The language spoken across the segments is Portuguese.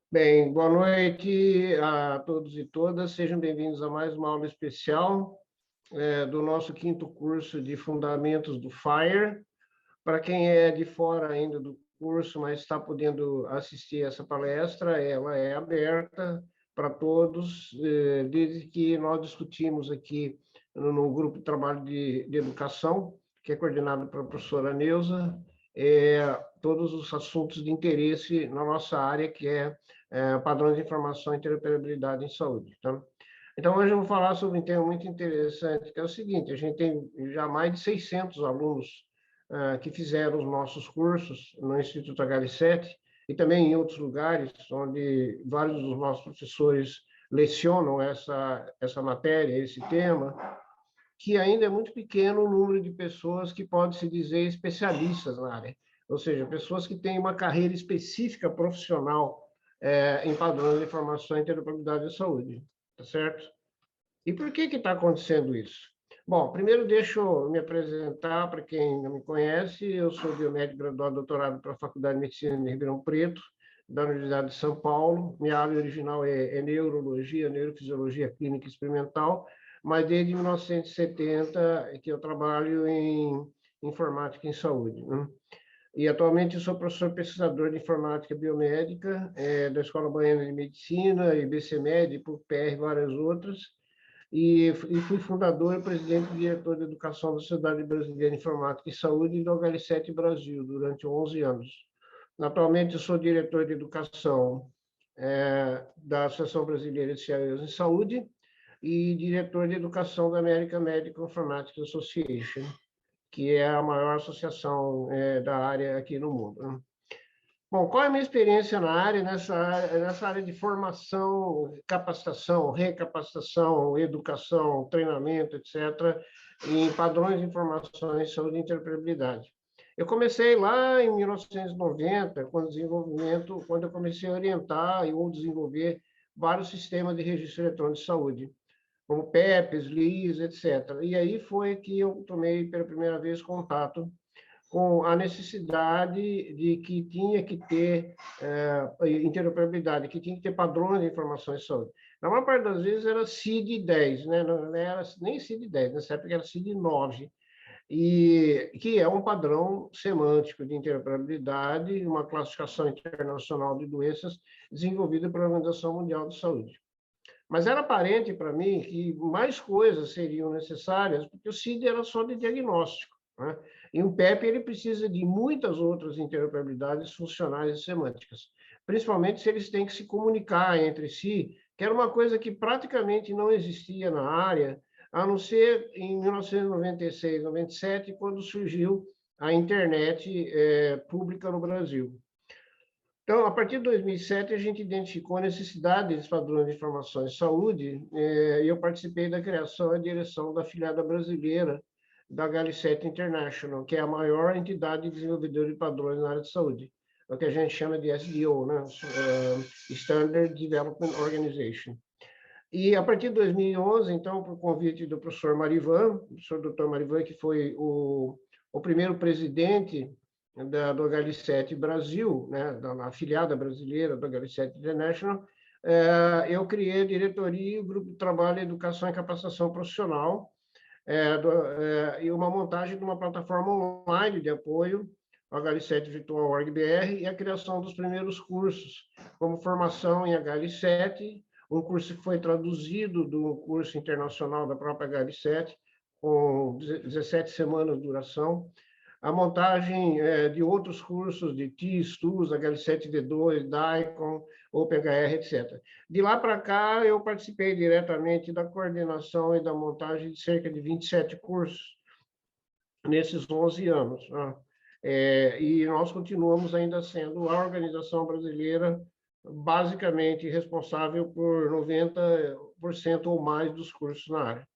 Bem, boa noite a todos e todas. Sejam bem-vindos a mais uma aula especial do nosso quinto curso de Fundamentos do FIRE. Para quem é de fora ainda do curso, mas está podendo assistir essa palestra, ela é aberta para todos, desde que nós discutimos aqui no grupo de trabalho de educação, que é coordenado pela professora Neuza, todos os assuntos de interesse na nossa área, que é padrões de informação e interoperabilidade em saúde. Tá? Então, hoje eu vou falar sobre um tema muito interessante, que é o seguinte: a gente tem já mais de 600 alunos que fizeram os nossos cursos no Instituto HL7 e também em outros lugares, onde vários dos nossos professores lecionam essa matéria, esse tema, que ainda é muito pequeno o número de pessoas que pode se dizer especialistas na área, ou seja, pessoas que têm uma carreira específica profissional em padrões de informação e interoperabilidade da saúde, tá certo? E por que está acontecendo isso? Bom, primeiro deixa eu me apresentar para quem não me conhece. Eu sou biomédico graduado doutorado pela Faculdade de Medicina de Ribeirão Preto, da Universidade de São Paulo. Minha área original é neurologia, neurofisiologia clínica experimental, mas desde 1970 é que eu trabalho em informática em saúde, né? E atualmente eu sou professor pesquisador de informática biomédica da Escola Baiana de Medicina, IBCMed, PUC-PR e várias outras, e fui fundador e presidente e diretor de educação da Sociedade Brasileira de Informática e Saúde e do HL7 Brasil durante 11 anos. Atualmente, eu sou diretor de educação da Associação Brasileira de Ciências em Saúde e diretor de educação da American Medical Informatics Association, que é a maior associação da área aqui no mundo, né? Bom, qual é a minha experiência na área, nessa área de formação, capacitação, recapacitação, educação, treinamento, etc., em padrões de informação em saúde e interoperabilidade? Eu comecei lá em 1990, quando eu comecei a orientar ou desenvolver vários sistemas de registro eletrônico de saúde, como PEPs, LIS, etc. E aí foi que eu tomei pela primeira vez contato com a necessidade de que tinha que ter interoperabilidade, que tinha que ter padrões de informação em saúde. Na maior parte das vezes era CID-10, né? Não era nem CID-10, nessa época era CID-9, e que é um padrão semântico de interoperabilidade, uma classificação internacional de doenças desenvolvida pela Organização Mundial de Saúde. Mas era aparente para mim que mais coisas seriam necessárias, porque o CID era só de diagnóstico, né? E o PEP ele precisa de muitas outras interoperabilidades funcionais e semânticas, principalmente se eles têm que se comunicar entre si, que era uma coisa que praticamente não existia na área, a não ser em 1996, 97, quando surgiu a internet pública no Brasil. Então, a partir de 2007, a gente identificou a necessidade de padrões de informação em saúde, e eu participei da criação e direção da filiada brasileira da HL7 International, que é a maior entidade desenvolvedora de padrões na área de saúde, o que a gente chama de SDO, né? Standard Development Organization. E a partir de 2011, então, por convite do professor Marivan, o professor Dr. Marivan, que foi o primeiro presidente do HL7 Brasil, né, da afiliada brasileira do HL7 International, eu criei a diretoria e o grupo de trabalho Educação e Capacitação Profissional, e uma montagem de uma plataforma online de apoio ao HL7 Virtual Org BR e a criação dos primeiros cursos, como formação em HL7, um curso que foi traduzido do curso internacional da própria HL7, com 17 semanas de duração, a montagem de outros cursos de TIS, TUS, HL7D2, DICOM, OpenHR, etc. De lá para cá, eu participei diretamente da coordenação e da montagem de cerca de 27 cursos nesses 11 anos, né? E nós continuamos ainda sendo a organização brasileira basicamente responsável por 90% ou mais dos cursos na área.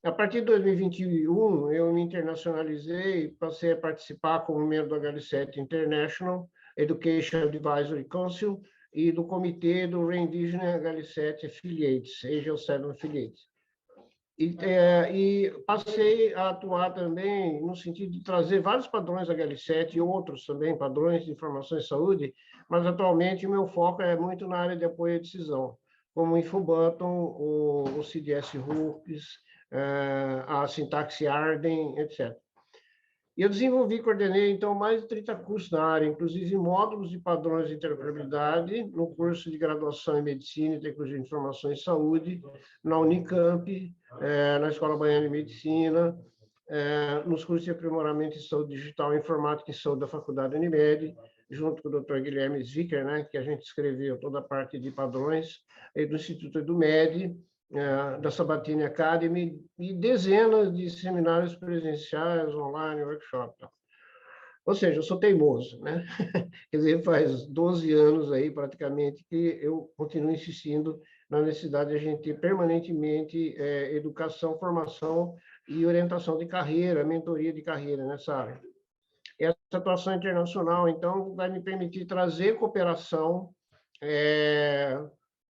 A partir de 2021, eu me internacionalizei, passei a participar como membro do HL7 International Education Advisory Council e do comitê do Reinvision HL7 Affiliates, Asian 7 Affiliates. E passei a atuar também no sentido de trazer vários padrões HL7 e outros também, padrões de informação em saúde, mas atualmente o meu foco é muito na área de apoio à decisão, como o Infobutton, o CDS Hooks, a sintaxe Arden, etc. E eu desenvolvi e coordenei, então, mais de 30 cursos na área, inclusive módulos de padrões de interoperabilidade, no curso de graduação em Medicina e Tecnologia de Informação em Saúde, na Unicamp, na Escola Baiana de Medicina, nos cursos de aprimoramento em Saúde Digital, Informática e Saúde da Faculdade Unimed, junto com o Dr. Guilherme Zicker, né, que a gente escreveu toda a parte de padrões, e do Instituto EduMed, da Sabatini Academy, e dezenas de seminários presenciais, online, workshop. Ou seja, eu sou teimoso, né? Quer dizer, faz 12 anos aí, praticamente, que eu continuo insistindo na necessidade de a gente ter permanentemente educação, formação e orientação de carreira, mentoria de carreira nessa área. Essa atuação internacional, então, vai me permitir trazer cooperação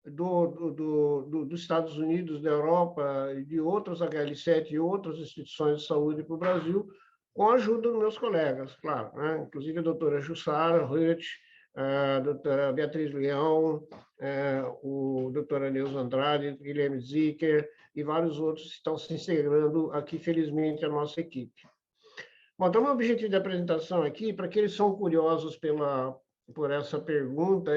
dos Estados Unidos, da Europa, e de outros HL7 e outras instituições de saúde para o Brasil, com a ajuda dos meus colegas, claro, né? Inclusive a doutora Jussara Ruth, a doutora Beatriz Leão, o doutor Neuza Andrade, Guilherme Zicker e vários outros que estão se integrando aqui, felizmente, à nossa equipe. Bom, então, o objetivo da apresentação aqui, para aqueles que são curiosos por essa pergunta,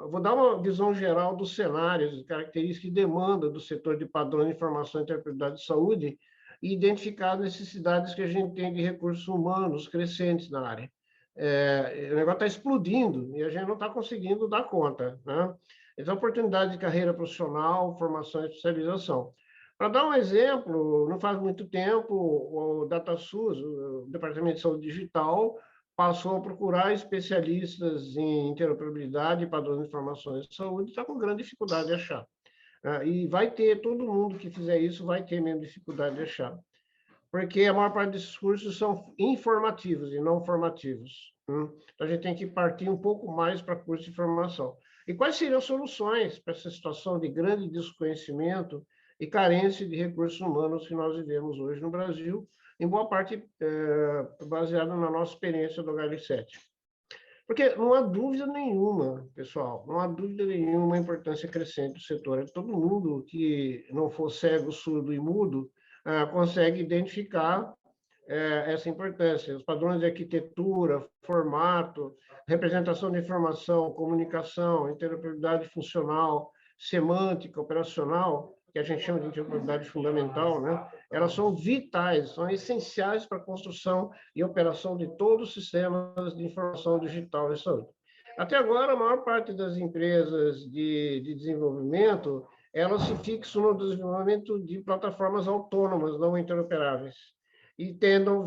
vou dar uma visão geral dos cenários, características e demanda do setor de padrão de informação e interpretabilidade de saúde e identificar as necessidades que a gente tem de recursos humanos crescentes na área. O negócio está explodindo e a gente não está conseguindo dar conta, né? Então, oportunidade de carreira profissional, formação e especialização. Para dar um exemplo, não faz muito tempo, o DataSUS, o Departamento de Saúde Digital, passou a procurar especialistas em interoperabilidade e padrões de informações de saúde, está com grande dificuldade de achar. E vai ter, todo mundo que fizer isso vai ter mesmo dificuldade de achar. Porque a maior parte desses cursos são informativos e não formativos. Então, a gente tem que partir um pouco mais para curso de formação. E quais seriam as soluções para essa situação de grande desconhecimento e carência de recursos humanos que nós vivemos hoje no Brasil, em boa parte baseado na nossa experiência do HL7. Porque não há dúvida nenhuma, pessoal, não há dúvida nenhuma a importância crescente do setor. Todo mundo que não for cego, surdo e mudo consegue identificar essa importância. Os padrões de arquitetura, formato, representação de informação, comunicação, interoperabilidade funcional, semântica, operacional, que a gente chama de interoperabilidade fundamental, né? Elas são vitais, são essenciais para a construção e operação de todos os sistemas de informação digital em saúde. Até agora, a maior parte das empresas de desenvolvimento, elas se fixam no desenvolvimento de plataformas autônomas, não interoperáveis, e tentam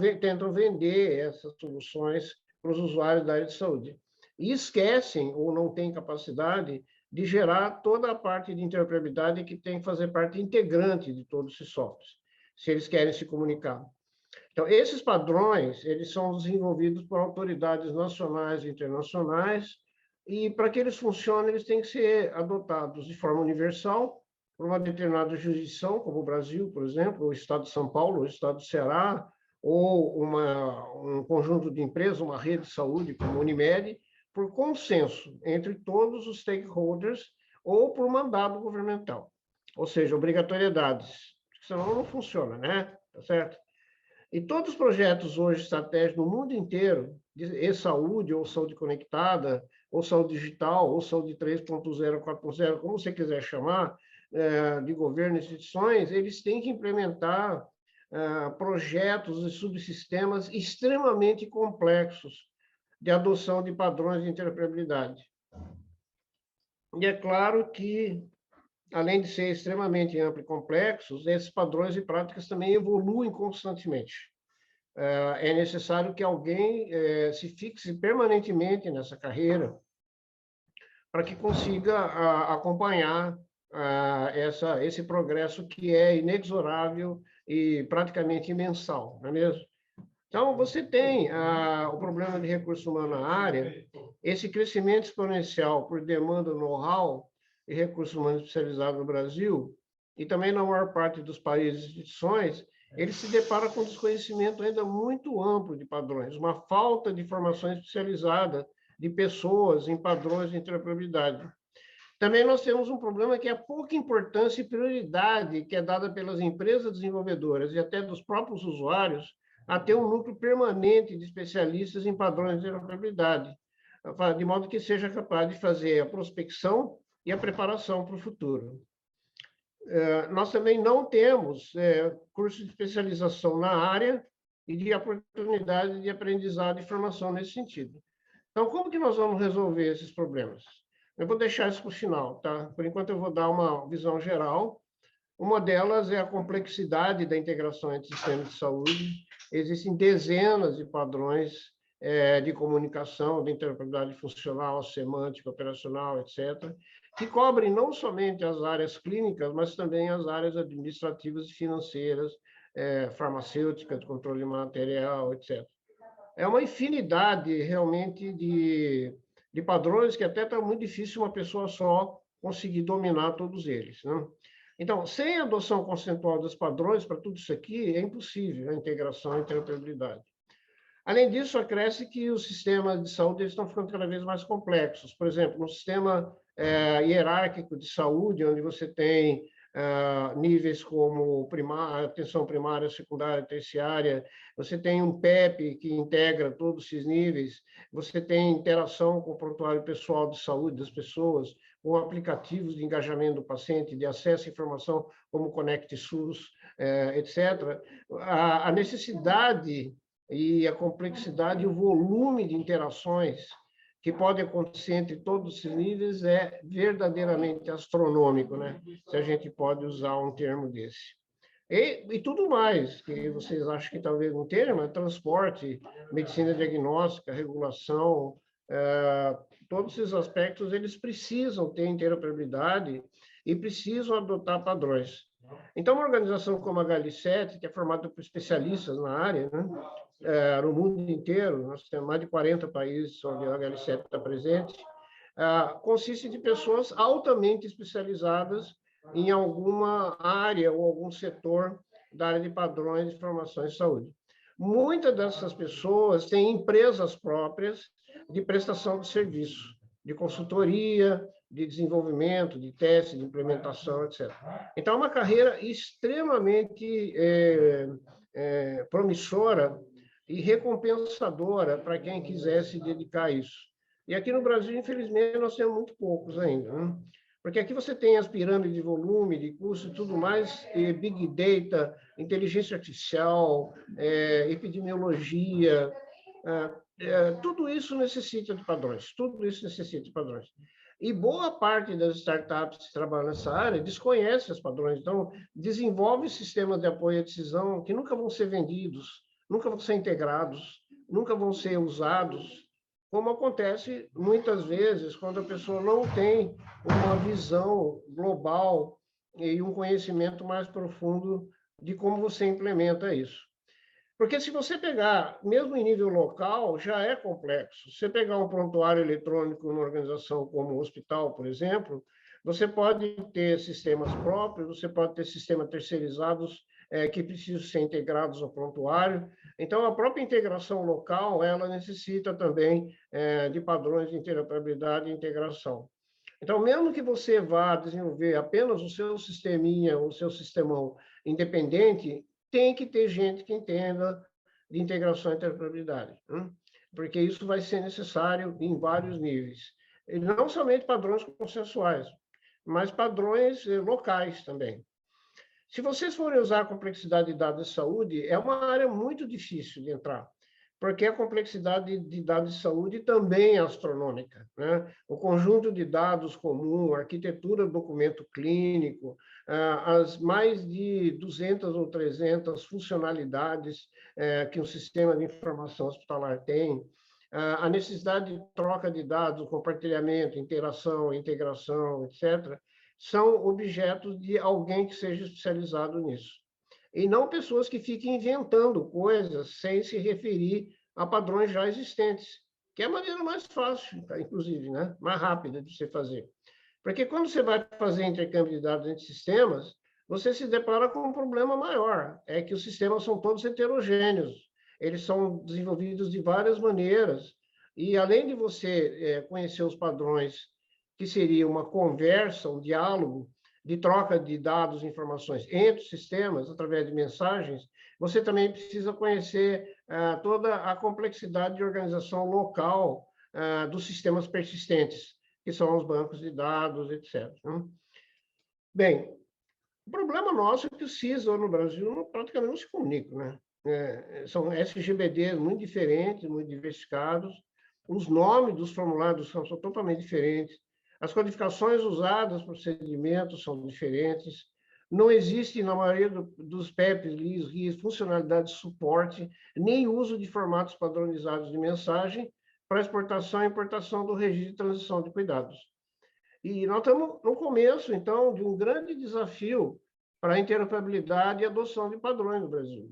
vender essas soluções para os usuários da área de saúde. E esquecem, ou não têm capacidade, de gerar toda a parte de interoperabilidade que tem que fazer parte integrante de todos esses softwares, se eles querem se comunicar. Então, esses padrões, eles são desenvolvidos por autoridades nacionais e internacionais, e para que eles funcionem, eles têm que ser adotados de forma universal, por uma determinada jurisdição, como o Brasil, por exemplo, o Estado de São Paulo, o Estado do Ceará, ou um conjunto de empresas, uma rede de saúde, como a Unimed, por consenso entre todos os stakeholders ou por mandado governamental. Ou seja, obrigatoriedades, senão não funciona, né? Tá certo? E todos os projetos hoje estratégicos no mundo inteiro, de e-saúde, ou saúde conectada, ou saúde digital, ou saúde 3.0, 4.0, como você quiser chamar, de governo e instituições, eles têm que implementar projetos e subsistemas extremamente complexos de adoção de padrões de interoperabilidade. E é claro que, além de ser extremamente amplos e complexos, esses padrões e práticas também evoluem constantemente. É necessário que alguém se fixe permanentemente nessa carreira para que consiga acompanhar esse progresso que é inexorável e praticamente mensal, não é mesmo? Então, você tem o problema de recurso humano na área, esse crescimento exponencial por demanda know-how e recursos humanos especializados no Brasil, e também na maior parte dos países e instituições, ele se depara com um desconhecimento ainda muito amplo de padrões, uma falta de formação especializada de pessoas em padrões de interoperabilidade. Também nós temos um problema que é a pouca importância e prioridade que é dada pelas empresas desenvolvedoras e até dos próprios usuários a ter um núcleo permanente de especialistas em padrões de interoperabilidade, de modo que seja capaz de fazer a prospecção e a preparação para o futuro. Nós também não temos curso de especialização na área e de oportunidade de aprendizado e formação nesse sentido. Então, como que nós vamos resolver esses problemas? Eu vou deixar isso para o final, tá? Por enquanto, eu vou dar uma visão geral. Uma delas é a complexidade da integração entre sistemas de saúde. Existem dezenas de padrões de comunicação, de interoperabilidade funcional, semântica, operacional, etc., que cobrem não somente as áreas clínicas, mas também as áreas administrativas e financeiras, farmacêuticas, de controle material, etc. É uma infinidade, realmente, de padrões que até está muito difícil uma pessoa só conseguir dominar todos eles, né? Então, sem a adoção conceitual dos padrões para tudo isso aqui, é impossível a integração e a interoperabilidade. Além disso, acresce que os sistemas de saúde estão ficando cada vez mais complexos. Por exemplo, no sistema hierárquico de saúde, onde você tem níveis como atenção primária, secundária, terciária, você tem um PEP que integra todos esses níveis, você tem interação com o prontuário pessoal de saúde das pessoas, com aplicativos de engajamento do paciente, de acesso à informação como Conect SUS, etc. A necessidade e a complexidade e o volume de interações que pode acontecer entre todos esses níveis é verdadeiramente astronômico, né? Se a gente pode usar um termo desse. E tudo mais, que vocês acham que talvez não tenha, mas transporte, medicina diagnóstica, regulação, todos esses aspectos, eles precisam ter interoperabilidade e precisam adotar padrões. Então, uma organização como a HL7, que é formada por especialistas na área, né? No mundo inteiro, nós temos mais de 40 países onde a HL7 está presente, consiste de pessoas altamente especializadas em alguma área ou algum setor da área de padrões de informação em saúde. Muitas dessas pessoas têm empresas próprias de prestação de serviço, de consultoria, de desenvolvimento, de teste, de implementação, etc. Então, é uma carreira extremamente promissora e recompensadora para quem quiser se dedicar a isso. E aqui no Brasil, infelizmente, nós temos muito poucos ainda, né? Porque aqui você tem as pirâmides de volume, de custo e tudo mais, Big Data, inteligência artificial, epidemiologia, tudo isso necessita de padrões, tudo isso necessita de padrões. E boa parte das startups que trabalham nessa área desconhece os padrões, então desenvolve sistemas de apoio à decisão que nunca vão ser vendidos, nunca vão ser integrados, nunca vão ser usados, como acontece muitas vezes quando a pessoa não tem uma visão global e um conhecimento mais profundo de como você implementa isso. Porque se você pegar, mesmo em nível local, já é complexo. Se você pegar um prontuário eletrônico numa organização como um hospital, por exemplo, você pode ter sistemas próprios, você pode ter sistemas terceirizados que precisam ser integrados ao prontuário. Então, a própria integração local, ela necessita também de padrões de interoperabilidade e integração. Então, mesmo que você vá desenvolver apenas o seu sisteminha, o seu sistemão independente, tem que ter gente que entenda de integração e interoperabilidade, né? Porque isso vai ser necessário em vários níveis. E não somente padrões consensuais, mas padrões locais também. Se vocês forem usar a complexidade de dados de saúde, é uma área muito difícil de entrar, porque a complexidade de dados de saúde também é astronômica, né? O conjunto de dados comum, a arquitetura do documento clínico, as mais de 200 ou 300 funcionalidades que um sistema de informação hospitalar tem, a necessidade de troca de dados, compartilhamento, interação, integração, etc., são objetos de alguém que seja especializado nisso. E não pessoas que fiquem inventando coisas sem se referir a padrões já existentes, que é a maneira mais fácil, inclusive, né? Mais rápida de você fazer. Porque quando você vai fazer intercâmbio de dados entre sistemas, você se depara com um problema maior, é que os sistemas são todos heterogêneos, eles são desenvolvidos de várias maneiras, e além de você conhecer os padrões, que seria uma conversa, um diálogo, de troca de dados e informações entre os sistemas, através de mensagens, você também precisa conhecer toda a complexidade de organização local dos sistemas persistentes, que são os bancos de dados, etc. Bem, o problema nosso é que o CISO no Brasil praticamente não se comunica, né? São SGBDs muito diferentes, muito diversificados, os nomes dos formulários são totalmente diferentes, as codificações usadas para procedimentos são diferentes, não existe, na maioria dos PEPs, LIS, RIS, funcionalidade de suporte, nem uso de formatos padronizados de mensagem para exportação e importação do registro de transição de cuidados. E nós estamos no começo, então, de um grande desafio para a interoperabilidade e adoção de padrões no Brasil.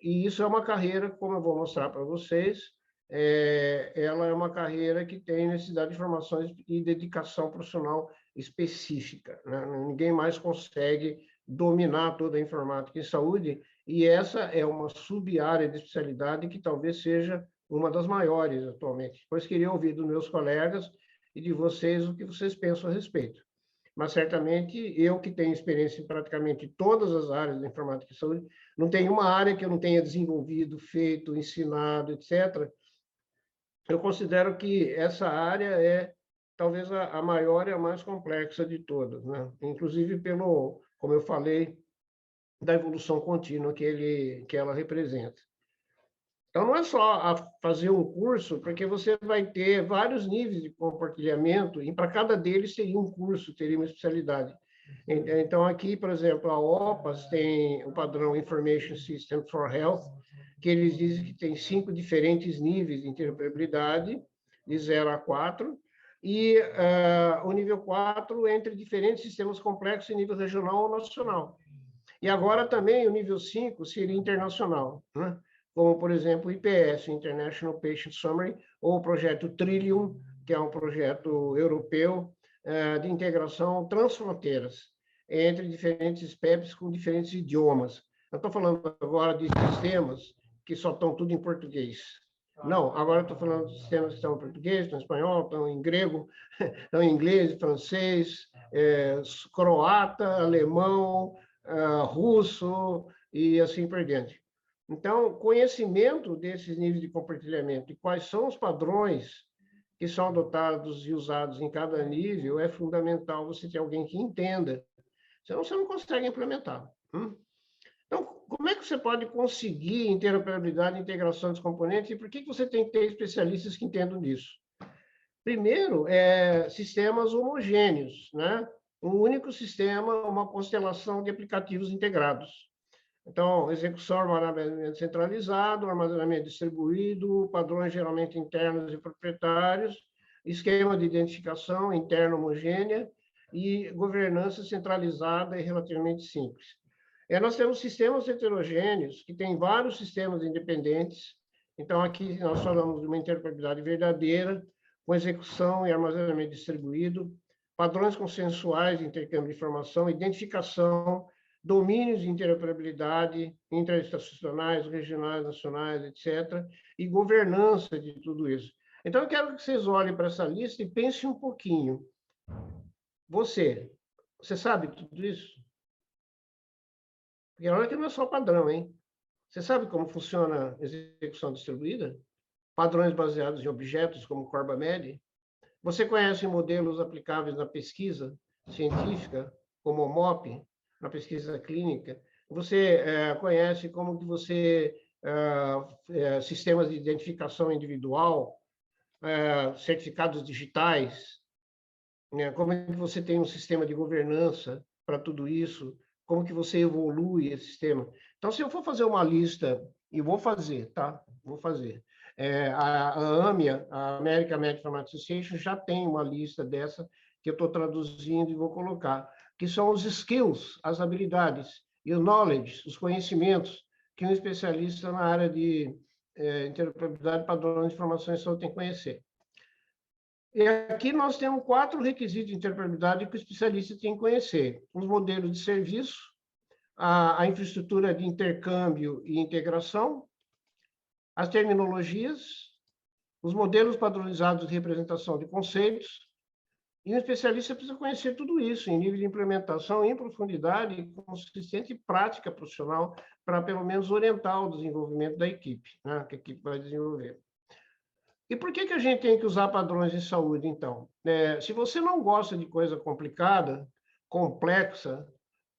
E isso é uma carreira, como eu vou mostrar para vocês, ela é uma carreira que tem necessidade de formação e dedicação profissional específica, né? Ninguém mais consegue dominar toda a informática em saúde, e essa é uma sub-área de especialidade que talvez seja uma das maiores atualmente. Pois queria ouvir dos meus colegas e de vocês o que vocês pensam a respeito. Mas certamente eu, que tenho experiência em praticamente todas as áreas da informática e saúde, não tem uma área que eu não tenha desenvolvido, feito, ensinado, etc. Eu considero que essa área é talvez a maior e a mais complexa de todas, né? Inclusive pelo, como eu falei, da evolução contínua que ela representa. Então, não é só fazer um curso, porque você vai ter vários níveis de compartilhamento, e para cada deles teria um curso, teria uma especialidade. Então, aqui, por exemplo, a OPAS tem o padrão Information System for Health, que eles dizem que tem 5 diferentes níveis de interoperabilidade, de 0 a 4, e o nível 4 entre diferentes sistemas complexos em nível regional ou nacional. E agora também o nível 5 seria internacional, né? Como, por exemplo, o IPS, International Patient Summary, ou o projeto Trillium, que é um projeto europeu de integração transfronteiras entre diferentes PEPs com diferentes idiomas. Eu estou falando agora de sistemas que só estão tudo em português. Não, agora estou falando de sistemas que estão em português, estão em espanhol, estão em grego, estão em inglês, francês, croata, alemão, russo e assim por diante. Então, conhecimento desses níveis de compartilhamento e quais são os padrões que são adotados e usados em cada nível é fundamental você ter alguém que entenda, senão você não consegue implementar. Então, como é que você pode conseguir interoperabilidade e integração dos componentes e por que você tem que ter especialistas que entendam disso? Primeiro, sistemas homogêneos, né? Um único sistema, uma constelação de aplicativos integrados. Então, execução, armazenamento centralizado, armazenamento distribuído, padrões geralmente internos e proprietários, esquema de identificação interna homogênea e governança centralizada e relativamente simples. Nós temos sistemas heterogêneos, que têm vários sistemas independentes. Então, aqui nós falamos de uma interoperabilidade verdadeira, com execução e armazenamento distribuído, padrões consensuais de intercâmbio de informação, identificação, domínios de interoperabilidade, interinstitucionais, regionais, nacionais, etc., e governança de tudo isso. Então, eu quero que vocês olhem para essa lista e pensem um pouquinho. Você sabe tudo isso? Porque olha que não é só padrão, hein? Você sabe como funciona a execução distribuída? Padrões baseados em objetos, como CorbaMed? Você conhece modelos aplicáveis na pesquisa científica, como o MOP, na pesquisa clínica? Você conhece como que você sistemas de identificação individual, certificados digitais, né? Como é que você tem um sistema de governança para tudo isso? Como que você evolui esse sistema? Então, se eu for fazer uma lista, e vou fazer, tá? Vou fazer. A AMIA, a American Medical Informatics Association, já tem uma lista dessa que eu estou traduzindo e vou colocar, que são os skills, as habilidades, e o knowledge, os conhecimentos que um especialista na área de interoperabilidade, padrões de informação e saúde tem que conhecer. E aqui nós temos 4 requisitos de interoperabilidade que o especialista tem que conhecer. Os modelos de serviço, a infraestrutura de intercâmbio e integração, as terminologias, os modelos padronizados de representação de conceitos, e um especialista precisa conhecer tudo isso em nível de implementação, em profundidade, consistente e prática profissional, para pelo menos orientar o desenvolvimento da equipe, né, que a equipe vai desenvolver. E por que a gente tem que usar padrões de saúde, então? Se você não gosta de coisa complicada, complexa,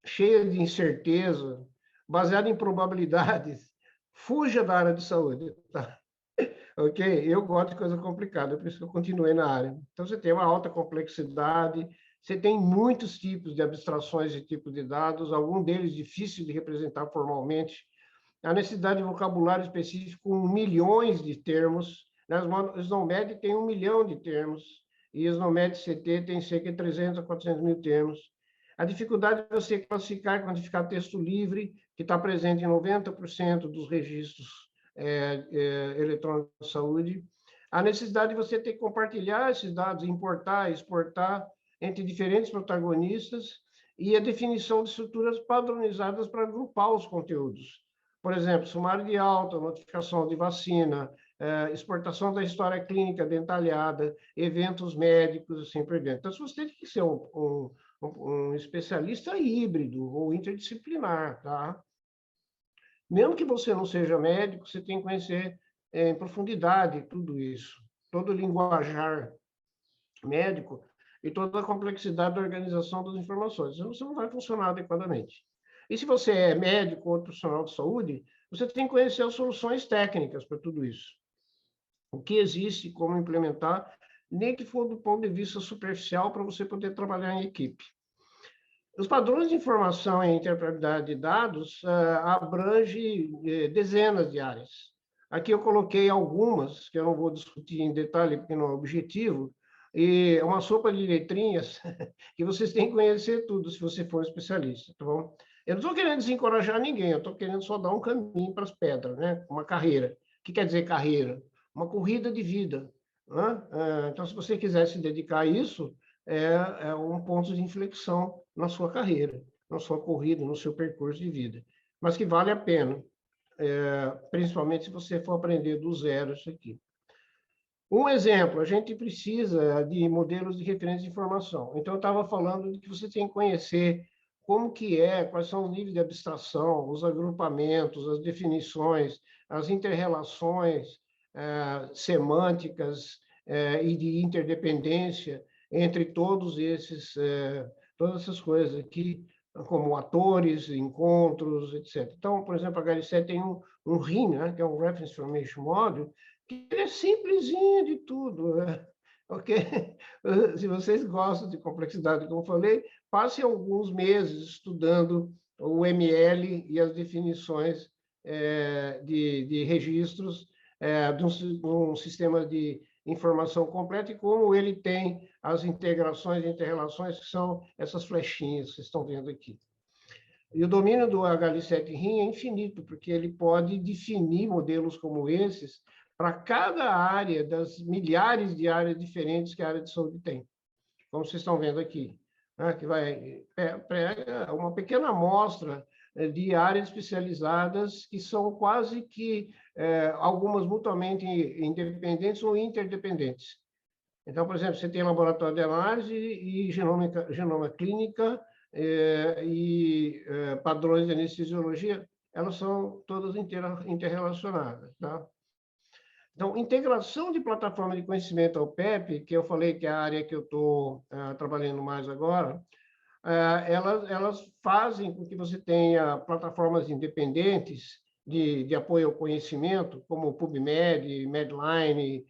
cheia de incerteza, baseada em probabilidades, fuja da área de saúde, tá? Ok? Eu gosto de coisa complicada, por isso que eu continuei na área. Então, você tem uma alta complexidade, você tem muitos tipos de abstrações de tipo de dados, algum deles difícil de representar formalmente, a necessidade de vocabulário específico com milhões de termos, né? O SNOMED tem 1 milhão de termos, e o SNOMED CT tem cerca de 300 a 400 mil termos. A dificuldade de você classificar e quantificar texto livre, que está presente em 90% dos registros eletrônicos de saúde. A necessidade de você ter que compartilhar esses dados, importar, exportar entre diferentes protagonistas, e a definição de estruturas padronizadas para agrupar os conteúdos. Por exemplo, sumário de alta, notificação de vacina, exportação da história clínica detalhada, eventos médicos, assim por diante. Então, você tem que ser um especialista híbrido ou interdisciplinar, tá? Mesmo que você não seja médico, você tem que conhecer em profundidade tudo isso, todo o linguajar médico e toda a complexidade da organização das informações. Senão você não vai funcionar adequadamente. E se você é médico ou profissional de saúde, você tem que conhecer as soluções técnicas para tudo isso. O que existe, como implementar, nem que for do ponto de vista superficial para você poder trabalhar em equipe. Os padrões de informação e interoperabilidade de dados abrange dezenas de áreas. Aqui eu coloquei algumas, que eu não vou discutir em detalhe, porque não é objetivo, e é uma sopa de letrinhas que vocês têm que conhecer tudo, se você for especialista, tá bom? Eu não estou querendo desencorajar ninguém, eu estou querendo só dar um caminho para as pedras, né? Uma carreira. O que quer dizer carreira? Uma corrida de vida. Né? Então, se você quiser se dedicar a isso, é um ponto de inflexão na sua carreira, na sua corrida, no seu percurso de vida. Mas que vale a pena, principalmente se você for aprender do zero isso aqui. Um exemplo, a gente precisa de modelos de referência de informação. Então, eu estava falando de que você tem que conhecer como que quais são os níveis de abstração, os agrupamentos, as definições, as inter-relações semânticas e de interdependência entre todas essas coisas aqui, como atores, encontros, etc. Então, por exemplo, a HL7 tem um RIM, né, que é um Reference Information Module, que é simplesinho de tudo, né? Ok? Se vocês gostam de complexidade, como eu falei, passem alguns meses estudando o ML e as definições de registros de um sistema de informação completa e como ele tem as integrações e inter-relações, que são essas flechinhas que vocês estão vendo aqui. E o domínio do HL7-RIM é infinito, porque ele pode definir modelos como esses para cada área das milhares de áreas diferentes que a área de saúde tem, como vocês estão vendo aqui, né? Que pega uma pequena amostra de áreas especializadas que são quase que algumas mutuamente independentes ou interdependentes. Então, por exemplo, você tem laboratório de análise e genoma clínica padrões de anestesiologia, elas são todas interrelacionadas, tá? Então, integração de plataforma de conhecimento ao PEP, que eu falei que é a área que eu estou trabalhando mais agora, elas fazem com que você tenha plataformas independentes de apoio ao conhecimento, como o PubMed, Medline,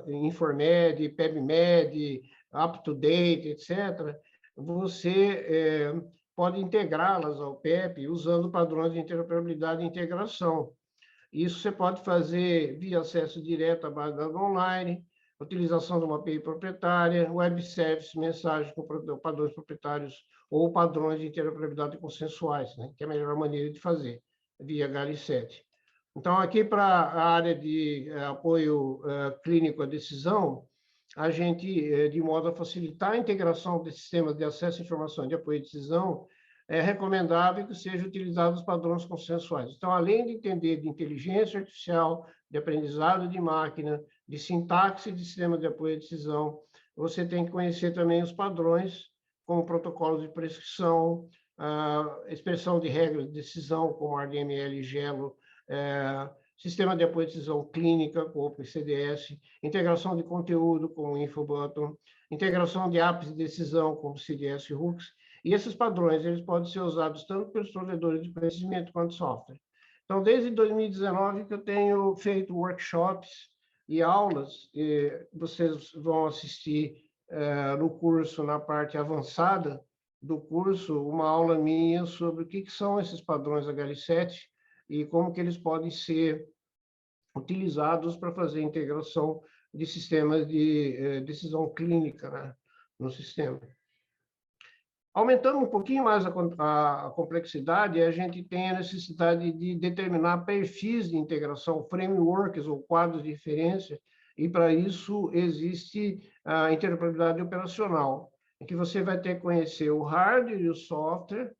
Informed, PebMed, UpToDate, etc. Você pode integrá-las ao PEP usando padrões de interoperabilidade e integração. Isso você pode fazer via acesso direto à base de dados online, utilização de uma API proprietária, web service, mensagem com padrões proprietários ou padrões de interoperabilidade consensuais, né? Que é a melhor maneira de fazer, via HL7. Então, aqui para a área de apoio clínico à decisão, a gente, de modo a facilitar a integração de sistemas de acesso à informação de apoio à decisão, é recomendável que sejam utilizados padrões consensuais. Então, além de entender de inteligência artificial, de aprendizado de máquina, de sintaxe de sistema de apoio à decisão, você tem que conhecer também os padrões, como protocolos de prescrição, a expressão de regras de decisão, como RDML e GELO, sistema de apoio à decisão clínica, como o PCDS, integração de conteúdo, como o Infobutton, integração de apps de decisão, como o CDS Hooks, e esses padrões eles podem ser usados tanto pelos provedores de conhecimento quanto software. Então, desde 2019 que eu tenho feito workshops e aulas, e vocês vão assistir no curso, na parte avançada do curso, uma aula minha sobre o que são esses padrões HL7 e como que eles podem ser utilizados para fazer integração de sistemas de decisão clínica, né, no sistema. Aumentando um pouquinho mais a complexidade, a gente tem a necessidade de determinar perfis de integração, frameworks ou quadros de referência, e para isso existe a interoperabilidade operacional, em que você vai ter que conhecer o hardware e o software,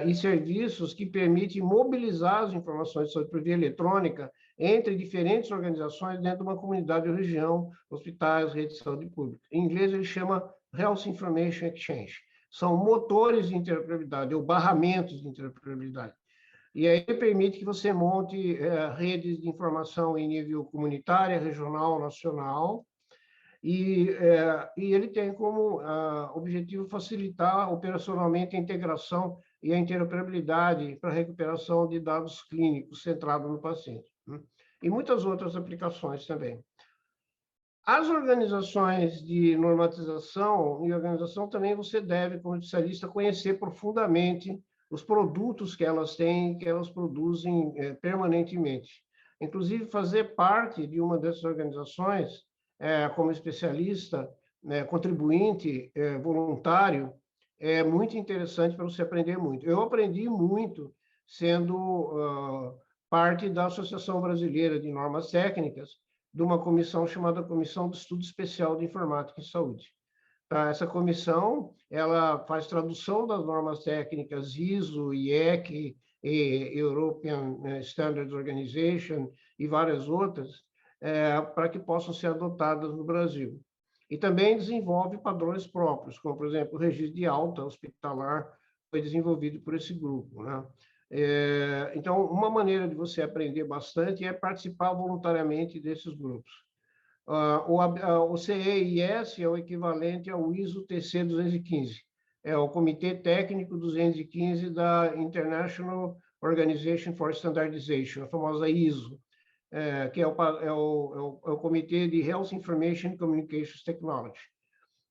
e serviços que permitem mobilizar as informações por via eletrônica entre diferentes organizações dentro de uma comunidade ou região, hospitais, redes de saúde pública. Em inglês, ele chama Health Information Exchange. São motores de interoperabilidade, ou barramentos de interoperabilidade. E aí permite que você monte redes de informação em nível comunitário, regional, nacional, e ele tem como objetivo facilitar operacionalmente a integração e a interoperabilidade para a recuperação de dados clínicos centrados no paciente. E muitas outras aplicações também. As organizações de normatização e organização também você deve, como especialista, conhecer profundamente os produtos que elas têm, que elas produzem permanentemente. Inclusive, fazer parte de uma dessas organizações, como especialista, contribuinte, voluntário, é muito interessante para você aprender muito. Eu aprendi muito sendo parte da Associação Brasileira de Normas Técnicas, de uma comissão chamada Comissão de Estudo Especial de Informática e Saúde. Tá? Essa comissão, ela faz tradução das normas técnicas ISO, IEC, European Standards Organization e várias outras, para que possam ser adotadas no Brasil. E também desenvolve padrões próprios, como, por exemplo, o registro de alta hospitalar foi desenvolvido por esse grupo, né? Então, uma maneira de você aprender bastante é participar voluntariamente desses grupos. O CEIS é o equivalente ao ISO TC 215, é o Comitê Técnico 215 da International Organization for Standardization, a famosa ISO, que é o Comitê de Health Information Communications Technology.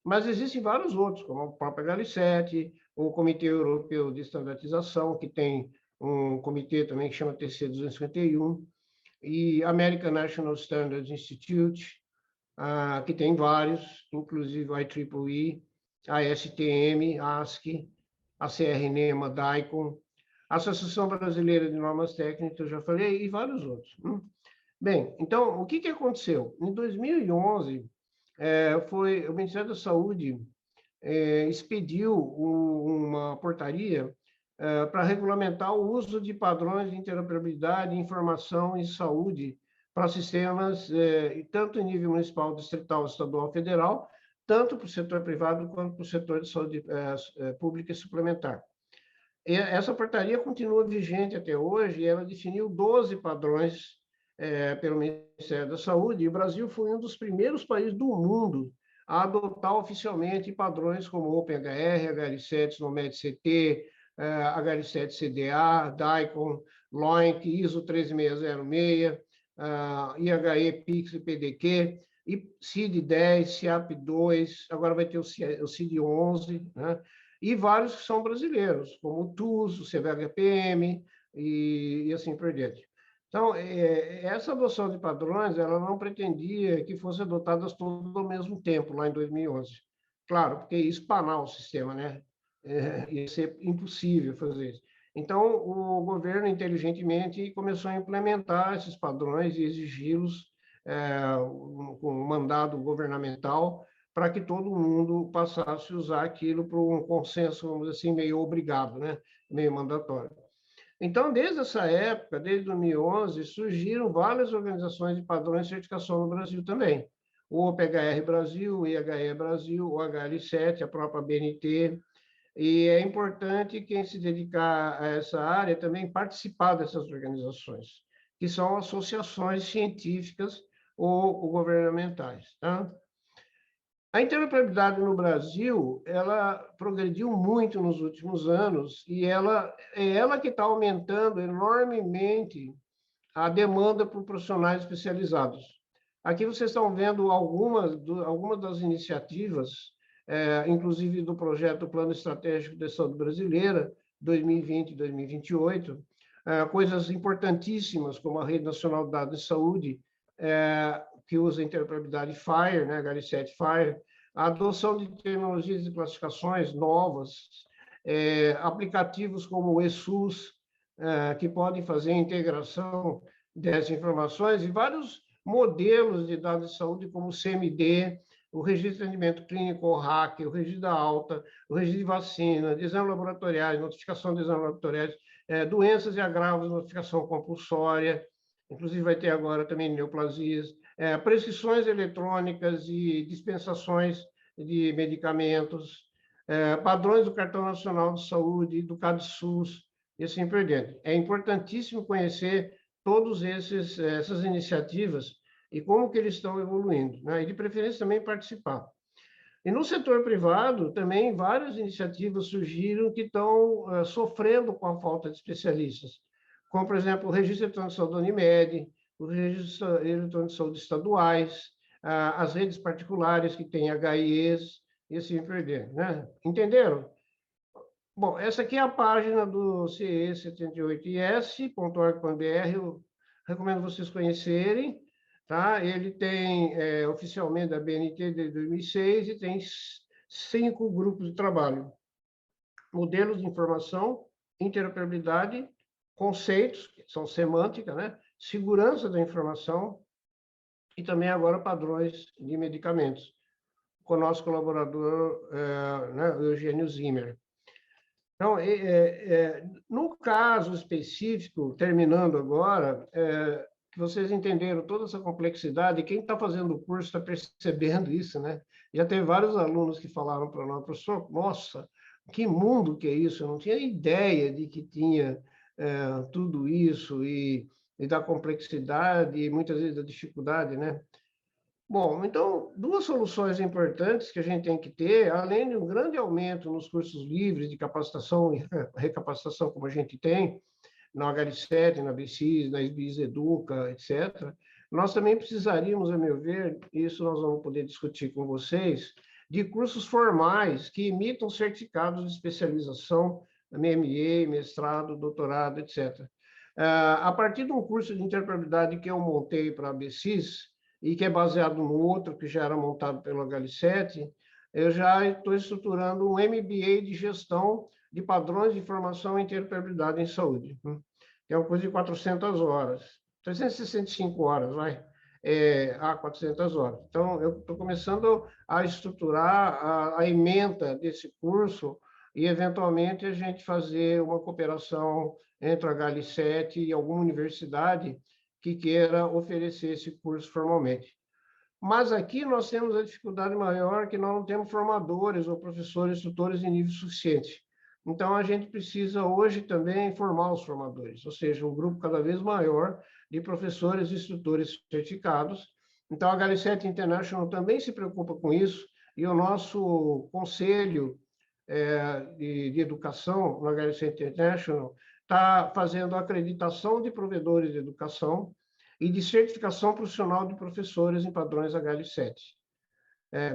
Mas existem vários outros, como o próprio HL7, o Comitê Europeu de Standardização, que tem um comitê também que chama TC 251, e American National Standards Institute, que tem vários, inclusive a IEEE, a STM, a ASCII, a CRNEMA, DICOM, a Associação Brasileira de Normas Técnicas, eu já falei, e vários outros. Bem, então, o que aconteceu? Em 2011, o Ministério da Saúde expediu uma portaria para regulamentar o uso de padrões de interoperabilidade, informação e saúde para sistemas, tanto em nível municipal, distrital, estadual, federal, tanto para o setor privado quanto para o setor de saúde pública e suplementar. E essa portaria continua vigente até hoje e ela definiu 12 padrões pelo Ministério da Saúde, e o Brasil foi um dos primeiros países do mundo a adotar oficialmente padrões como OpenHR, HL7, SNOMED-CT, HL7-CDA, DICOM, LOINC, ISO 13606, IHE, PIX e PDQ, e CID-10, CIAP-2, agora vai ter o CID-11, né? E vários que são brasileiros, como o TUS, o CVHPM e assim por diante. Então, essa adoção de padrões, ela não pretendia que fossem adotadas todas ao mesmo tempo, lá em 2011. Claro, porque ia espanar o sistema, né? Ia ser impossível fazer isso. Então, o governo, inteligentemente, começou a implementar esses padrões e exigi-los com um mandado governamental para que todo mundo passasse a usar aquilo por um consenso, vamos dizer assim, meio obrigado, né? Meio mandatório. Então, desde essa época, desde 2011, surgiram várias organizações de padrões de certificação no Brasil também. O OPHR Brasil, o IHE Brasil, o HL7, a própria BNT. E é importante quem se dedicar a essa área também participar dessas organizações, que são associações científicas ou governamentais. Tá? A interoperabilidade no Brasil, ela progrediu muito nos últimos anos e ela que está aumentando enormemente a demanda por profissionais especializados. Aqui vocês estão vendo algumas das iniciativas, inclusive do projeto Plano Estratégico de Saúde Brasileira, 2020 e 2028, coisas importantíssimas, como a Rede Nacional de Dados de Saúde, que usa a interoperabilidade FHIR, né, HL7 FHIR, a adoção de tecnologias de classificações novas, aplicativos como o eSUS, que podem fazer a integração dessas informações, e vários modelos de dados de saúde, como o CMD, o registro de atendimento clínico, o RAC, o registro da alta, o registro de vacina, de exames laboratoriais, notificação de exames laboratoriais, doenças e agravos, notificação compulsória, inclusive vai ter agora também neoplasias, prescrições eletrônicas e dispensações de medicamentos, padrões do Cartão Nacional de Saúde, do CadSUS, e assim por diante. É importantíssimo conhecer todas essas iniciativas e como que eles estão evoluindo, né? E de preferência também participar. E no setor privado, também várias iniciativas surgiram que estão sofrendo com a falta de especialistas, como, por exemplo, o Registro Eletrônico de Saúde da Unimed, o Registro Eletrônico de Saúde estaduais, as redes particulares que têm HIEs, e assim por diante, né? Entenderam? Bom, essa aqui é a página do ce78is.org.br, eu recomendo vocês conhecerem, tá? Ele tem, oficialmente, da BNT de 2006 e tem 5 grupos de trabalho. Modelos de informação, interoperabilidade, conceitos, que são semântica, né? Segurança da informação e também agora padrões de medicamentos, com o nosso colaborador, né, o Eugênio Zimmer. Então, no caso específico, terminando agora, que vocês entenderam toda essa complexidade, e quem está fazendo o curso está percebendo isso, né? Já teve vários alunos que falaram para nós, professor, nossa, que mundo que é isso? Eu não tinha ideia de que tinha tudo isso e da complexidade e muitas vezes da dificuldade, né? Bom, então, duas soluções importantes que a gente tem que ter, além de um grande aumento nos cursos livres de capacitação e recapacitação, como a gente tem, na HL7, na BCIS, na SBIS Educa, etc., nós também precisaríamos, a meu ver, isso nós vamos poder discutir com vocês, de cursos formais que imitam certificados de especialização, MME, mestrado, doutorado, etc. A partir de um curso de interoperabilidade que eu montei para a BCIS, e que é baseado no outro que já era montado pelo HL7, eu já estou estruturando um MBA de gestão de padrões de informação e interoperabilidade em saúde, que é uma coisa de 400 horas, 365 horas, vai, 400 horas. Então, eu estou começando a estruturar a ementa desse curso e, eventualmente, a gente fazer uma cooperação entre o HL7 e alguma universidade que queira oferecer esse curso formalmente. Mas aqui nós temos a dificuldade maior que nós não temos formadores ou professores, instrutores em nível suficiente. Então, a gente precisa hoje também formar os formadores, ou seja, um grupo cada vez maior de professores e instrutores certificados. Então, a HL7 International também se preocupa com isso, e o nosso conselho de educação, no HL7 International, está fazendo a acreditação de provedores de educação e de certificação profissional de professores em padrões HL7,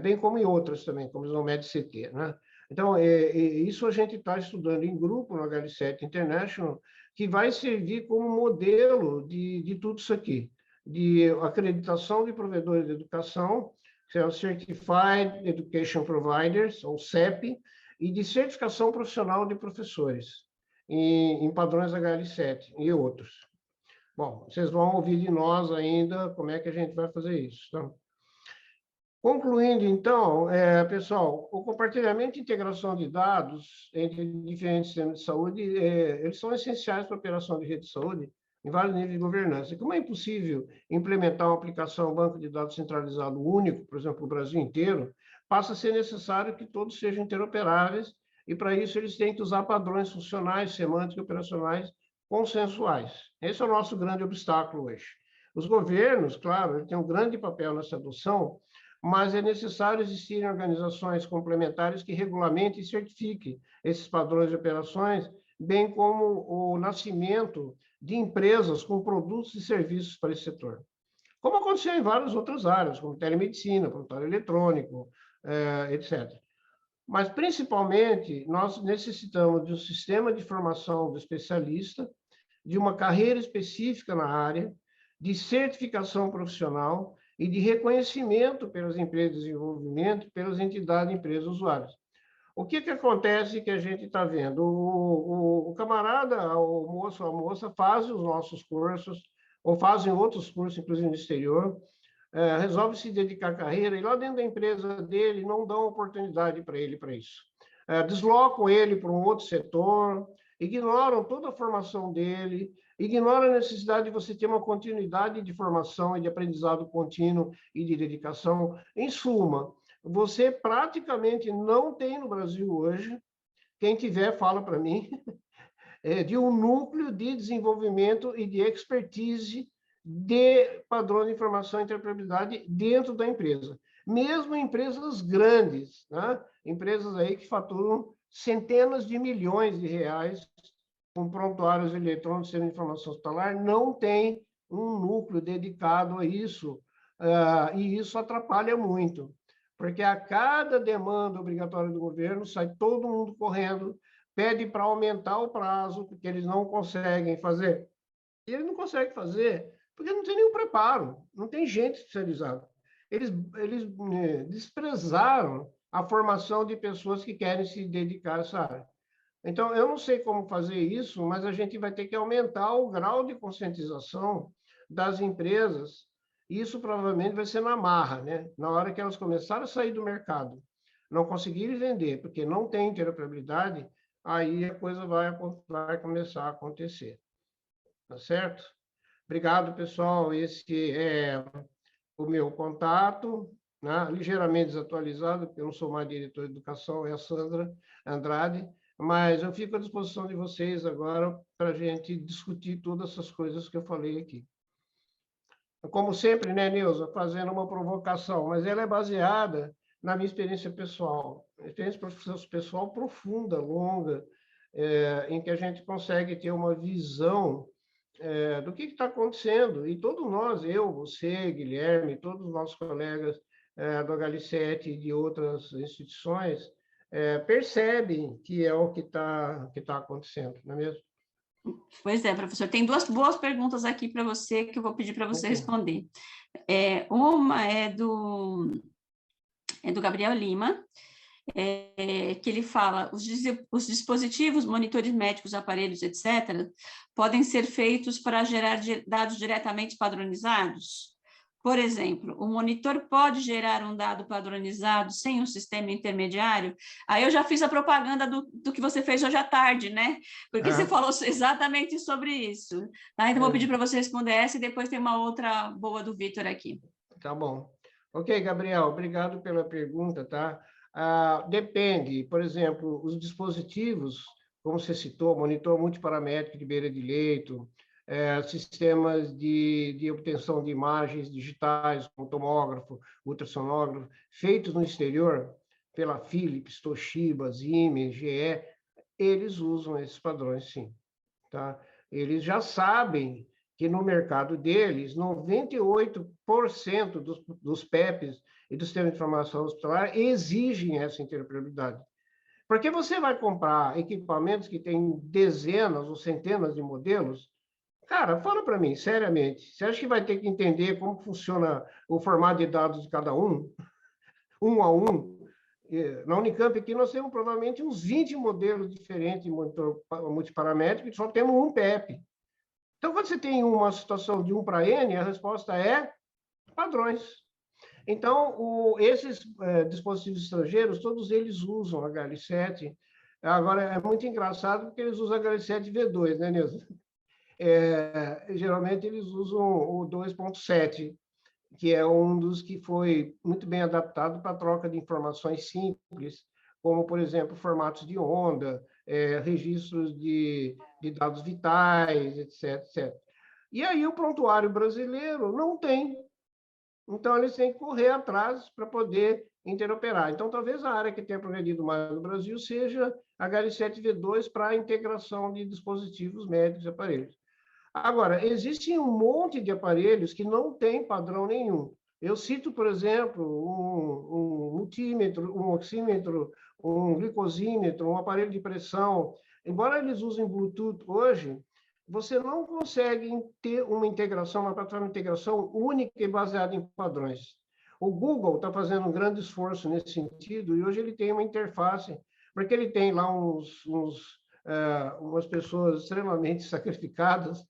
bem como em outras também, como o MED-CT, né? Então, isso a gente está estudando em grupo no HL7 International, que vai servir como modelo de tudo isso aqui, de acreditação de provedores de educação, que é o Certified Education Providers, ou CEP, e de certificação profissional de professores em padrões HL7 e outros. Bom, vocês vão ouvir de nós ainda como é que a gente vai fazer isso. Tá? Concluindo, então, pessoal, o compartilhamento e integração de dados entre diferentes sistemas de saúde, eles são essenciais para a operação de rede de saúde em vários níveis de governança. E como é impossível implementar uma aplicação, um banco de dados centralizado único, por exemplo, o Brasil inteiro, passa a ser necessário que todos sejam interoperáveis, e para isso eles têm que usar padrões funcionais, semânticos e operacionais consensuais. Esse é o nosso grande obstáculo hoje. Os governos, claro, têm um grande papel nessa adoção, mas é necessário existirem organizações complementares que regulamentem e certifiquem esses padrões de operações, bem como o nascimento de empresas com produtos e serviços para esse setor. Como aconteceu em várias outras áreas, como telemedicina, prontuário eletrônico, etc. Mas, principalmente, nós necessitamos de um sistema de formação do especialista, de uma carreira específica na área, de certificação profissional e de reconhecimento pelas empresas de desenvolvimento, pelas entidades de empresas usuárias. O que acontece que a gente está vendo? O camarada, o moço, a moça fazem os nossos cursos, ou fazem outros cursos, inclusive no exterior, resolve se dedicar à carreira, e lá dentro da empresa dele não dão oportunidade para ele para isso. Deslocam ele para um outro setor, ignoram toda a formação dele, ignoram a necessidade de você ter uma continuidade de formação e de aprendizado contínuo e de dedicação. Em suma, você praticamente não tem no Brasil hoje, quem tiver fala para mim, de um núcleo de desenvolvimento e de expertise de padrão de informação e interoperabilidade dentro da empresa. Mesmo empresas grandes, né? Empresas aí que faturam centenas de milhões de reais com prontuários eletrônicos de informação hospitalar, não tem um núcleo dedicado a isso, e isso atrapalha muito, porque a cada demanda obrigatória do governo, sai todo mundo correndo, pede para aumentar o prazo, porque eles não conseguem fazer. E eles não conseguem fazer porque não tem nenhum preparo, não tem gente especializada. Eles desprezaram a formação de pessoas que querem se dedicar a essa área. Então, eu não sei como fazer isso, mas a gente vai ter que aumentar o grau de conscientização das empresas. Isso provavelmente vai ser na marra, né? Na hora que elas começarem a sair do mercado, não conseguirem vender, porque não tem interoperabilidade, aí a coisa vai começar a acontecer. Tá certo? Obrigado, pessoal. Esse é o meu contato, né? Ligeiramente desatualizado, porque eu não sou mais diretor de educação, é a Sandra Andrade, mas eu fico à disposição de vocês agora para a gente discutir todas essas coisas que eu falei aqui. Como sempre, né, Neuza, fazendo uma provocação, mas ela é baseada na minha experiência pessoal, experiência pessoal profunda, longa, em que a gente consegue ter uma visão do que está acontecendo. E todos nós, eu, você, Guilherme, todos os nossos colegas do HL7 e de outras instituições, percebem que é o que tá acontecendo, não é mesmo? Pois é, professor. Tem duas boas perguntas aqui para você que eu vou pedir para você responder. Uma é do Gabriel Lima, que ele fala, os dispositivos, monitores médicos, aparelhos, etc., podem ser feitos para gerar dados diretamente padronizados? Por exemplo, o monitor pode gerar um dado padronizado sem um sistema intermediário? Aí eu já fiz a propaganda do que você fez hoje à tarde, né? Porque você falou exatamente sobre isso. Tá? Então, vou pedir para você responder essa e depois tem uma outra boa do Vitor aqui. Tá bom. Ok, Gabriel, obrigado pela pergunta, tá? Depende, por exemplo, os dispositivos, como você citou, monitor multiparamétrico de beira de leito, sistemas de obtenção de imagens digitais, como tomógrafo, ultrassonógrafo, feitos no exterior pela Philips, Toshiba, Siemens, GE, eles usam esses padrões, sim. Tá? Eles já sabem que no mercado deles, 98% dos PEPs e do Sistema de Informação Hospitalar exigem essa interoperabilidade. Porque você vai comprar equipamentos que têm dezenas ou centenas de modelos. Cara, fala para mim, seriamente, você acha que vai ter que entender como funciona o formato de dados de cada um a um? Na Unicamp aqui nós temos provavelmente uns 20 modelos diferentes de monitor multiparamétrico e só temos um PEP. Então, quando você tem uma situação de 1 para N, a resposta é padrões. Então, esses dispositivos estrangeiros, todos eles usam HL7. Agora, é muito engraçado porque eles usam HL7V2, né, Nilson? Geralmente, eles usam o 2.7, que é um dos que foi muito bem adaptado para a troca de informações simples, como, por exemplo, formatos de onda, registros de dados vitais, etc, etc. E aí o prontuário brasileiro não tem. Então, eles têm que correr atrás para poder interoperar. Então, talvez a área que tenha progredido mais no Brasil seja HL7V2 para a integração de dispositivos médicos e aparelhos. Agora, existe um monte de aparelhos que não tem padrão nenhum. Eu cito, por exemplo, um multímetro, um oxímetro, um glicosímetro, um aparelho de pressão. Embora eles usem Bluetooth hoje, você não consegue ter uma integração, uma plataforma de integração única e baseada em padrões. O Google está fazendo um grande esforço nesse sentido, e hoje ele tem uma interface, porque ele tem lá umas pessoas extremamente sacrificadas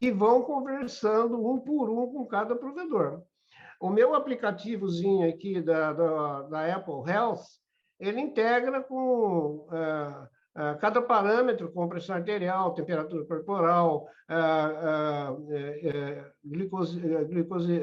que vão conversando um por um com cada provedor. O meu aplicativozinho aqui da Apple Health, ele integra com cada parâmetro, com pressão arterial, temperatura corporal,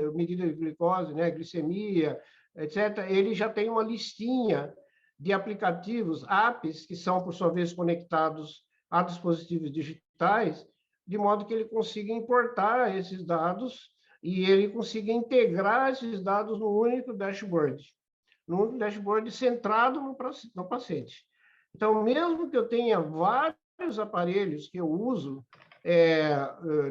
medida de glicose, né, glicemia, etc. Ele já tem uma listinha de aplicativos, apps, que são, por sua vez, conectados a dispositivos digitais, de modo que ele consiga importar esses dados e ele consiga integrar esses dados num único dashboard centrado no paciente. Então, mesmo que eu tenha vários aparelhos que eu uso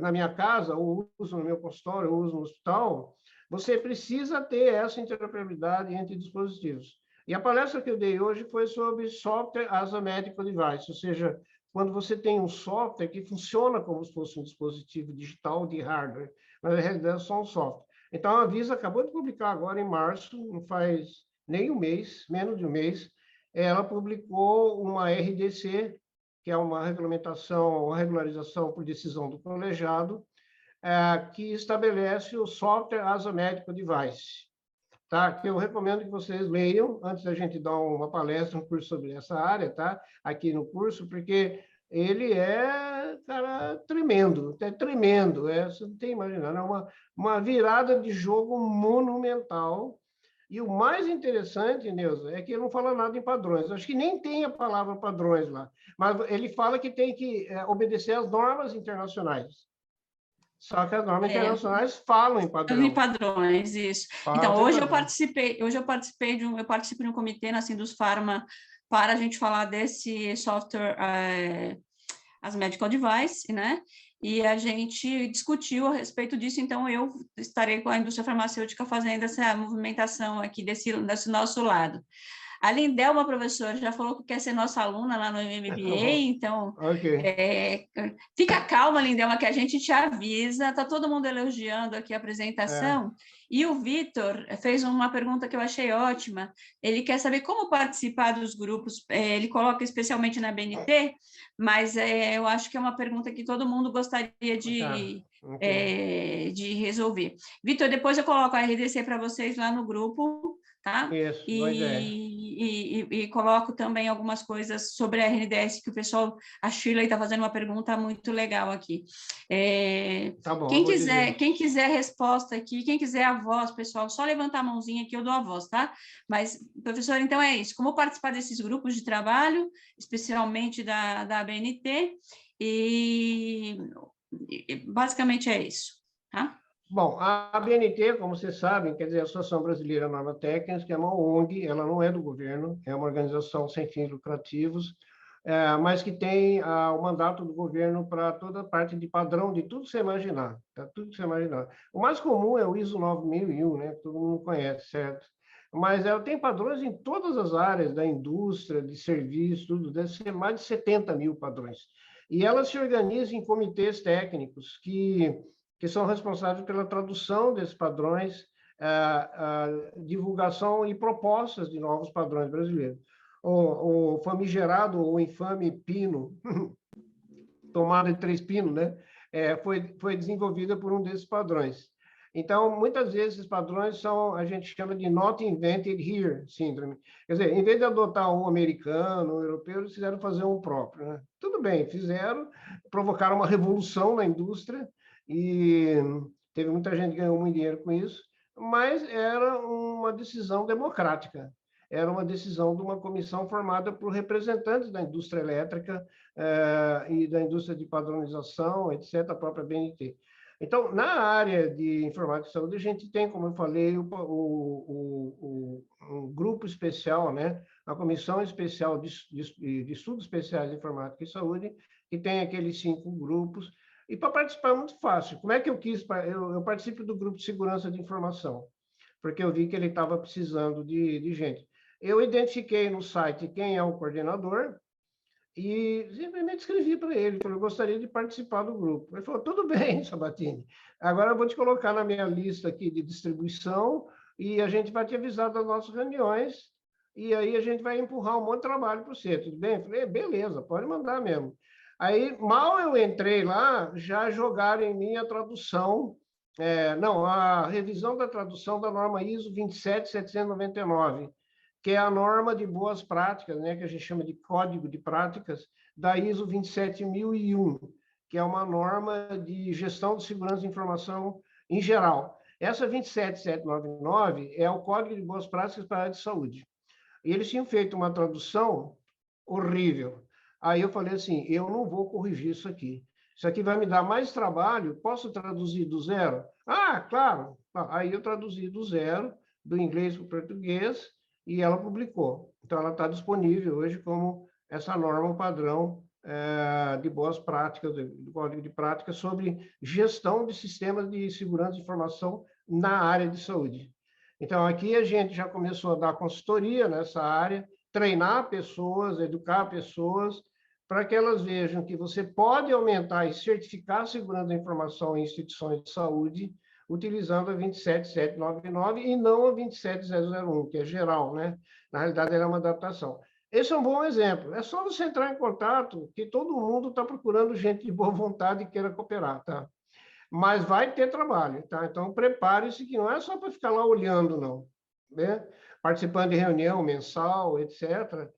na minha casa, ou uso no meu consultório, ou uso no hospital, você precisa ter essa interoperabilidade entre dispositivos. E a palestra que eu dei hoje foi sobre software as a medical device, ou seja, quando você tem um software que funciona como se fosse um dispositivo digital de hardware, mas na realidade é só um software. Então, a Anvisa acabou de publicar agora em março, não faz nem um mês, menos de um mês, ela publicou uma RDC, que é uma regulamentação, uma regularização por decisão do colegiado, que estabelece o Software as a Medical Device, tá? Que eu recomendo que vocês leiam, antes da gente dar uma palestra, um curso sobre essa área, tá? Aqui no curso, porque ele é, cara, tremendo, você não tem imaginado, é uma virada de jogo monumental. E o mais interessante, Neuza, é que ele não fala nada em padrões. Acho que nem tem a palavra padrões lá. Mas ele fala que tem que obedecer às normas internacionais. Só que as normas internacionais falam em padrão. Em padrões, isso. Então, hoje eu participei eu participo de um comitê na Sindus Pharma para a gente falar desse software, as medical device, né? E a gente discutiu a respeito disso, então eu estarei com a indústria farmacêutica fazendo essa movimentação aqui desse nosso lado. A Lindelma, professora, já falou que quer ser nossa aluna lá no MBA, então fica calma, Lindelma, que a gente te avisa. Está todo mundo elogiando aqui a apresentação. E o Vitor fez uma pergunta que eu achei ótima. Ele quer saber como participar dos grupos. Ele coloca especialmente na BNT, mas eu acho que é uma pergunta que todo mundo gostaria de resolver. Vitor, depois eu coloco a RDC para vocês lá no grupo, tá? Isso, E coloco também algumas coisas sobre a RNDS, que o pessoal, a Shirley está fazendo uma pergunta muito legal aqui. Tá bom, quem quiser a resposta aqui, quem quiser a voz, pessoal, só levantar a mãozinha que eu dou a voz, tá? Mas, professor, então é isso. Como participar desses grupos de trabalho, especialmente da ABNT, e basicamente é isso, tá? Bom, a ABNT, como vocês sabem, quer dizer, a Associação Brasileira de Norma Técnica, que é uma ONG, ela não é do governo, é uma organização sem fins lucrativos, mas que tem o mandato do governo para toda a parte de padrão de tudo que você imaginar, tá? Tudo que você imaginar. O mais comum é o ISO 9001, né? Que todo mundo conhece, certo? Mas ela tem padrões em todas as áreas da indústria, de serviço, tudo, deve ser mais de 70 mil padrões. E ela se organiza em comitês técnicos que são responsáveis pela tradução desses padrões, a divulgação e propostas de novos padrões brasileiros. O famigerado ou infame pino, tomada de 3 pinos, né? Foi desenvolvida por um desses padrões. Então, muitas vezes, esses padrões são, a gente chama de not invented here síndrome. Quer dizer, em vez de adotar um americano, um europeu, eles fizeram fazer um próprio, né? Tudo bem, fizeram, provocaram uma revolução na indústria e teve muita gente que ganhou muito dinheiro com isso, mas era uma decisão democrática. Era uma decisão de uma comissão formada por representantes da indústria elétrica e da indústria de padronização, etc., a própria BNT. Então, na área de informática e saúde, a gente tem, como eu falei, um grupo especial, né? A Comissão Especial de Estudos Especiais de Informática e Saúde, que tem aqueles 5 grupos. E para participar é muito fácil. Como é que eu quis? Eu participo do grupo de segurança de informação, porque eu vi que ele estava precisando de gente. Eu identifiquei no site quem é o coordenador, e simplesmente escrevi para ele, falei, eu gostaria de participar do grupo. Ele falou, tudo bem, Sabatini, agora eu vou te colocar na minha lista aqui de distribuição e a gente vai te avisar das nossas reuniões e aí a gente vai empurrar um monte de trabalho para você, tudo bem? Eu falei, beleza, pode mandar mesmo. Aí, mal eu entrei lá, já jogaram em mim a tradução, não, a revisão da tradução da norma ISO 27799, que é a norma de boas práticas, né, que a gente chama de Código de Práticas, da ISO 27001, que é uma norma de gestão de segurança de informação em geral. Essa 27799 é o Código de Boas Práticas para a área de saúde. E eles tinham feito uma tradução horrível. Aí eu falei assim, eu não vou corrigir isso aqui. Isso aqui vai me dar mais trabalho, posso traduzir do zero? Ah, claro. Aí eu traduzi do zero, do inglês para o português, e ela publicou. Então, ela está disponível hoje como essa norma padrão de boas práticas, do Código de Práticas sobre gestão de sistemas de segurança de informação na área de saúde. Então, aqui a gente já começou a dar consultoria nessa área, treinar pessoas, educar pessoas, para que elas vejam que você pode aumentar e certificar a segurança da informação em instituições de saúde, utilizando a 27799 e não a 27001, que é geral, né? Na realidade, ela é uma adaptação. Esse é um bom exemplo. É só você entrar em contato, que todo mundo está procurando gente de boa vontade e queira cooperar, tá? Mas vai ter trabalho, tá? Então, prepare-se que não é só para ficar lá olhando, não. Né? Participando de reunião mensal, etc.,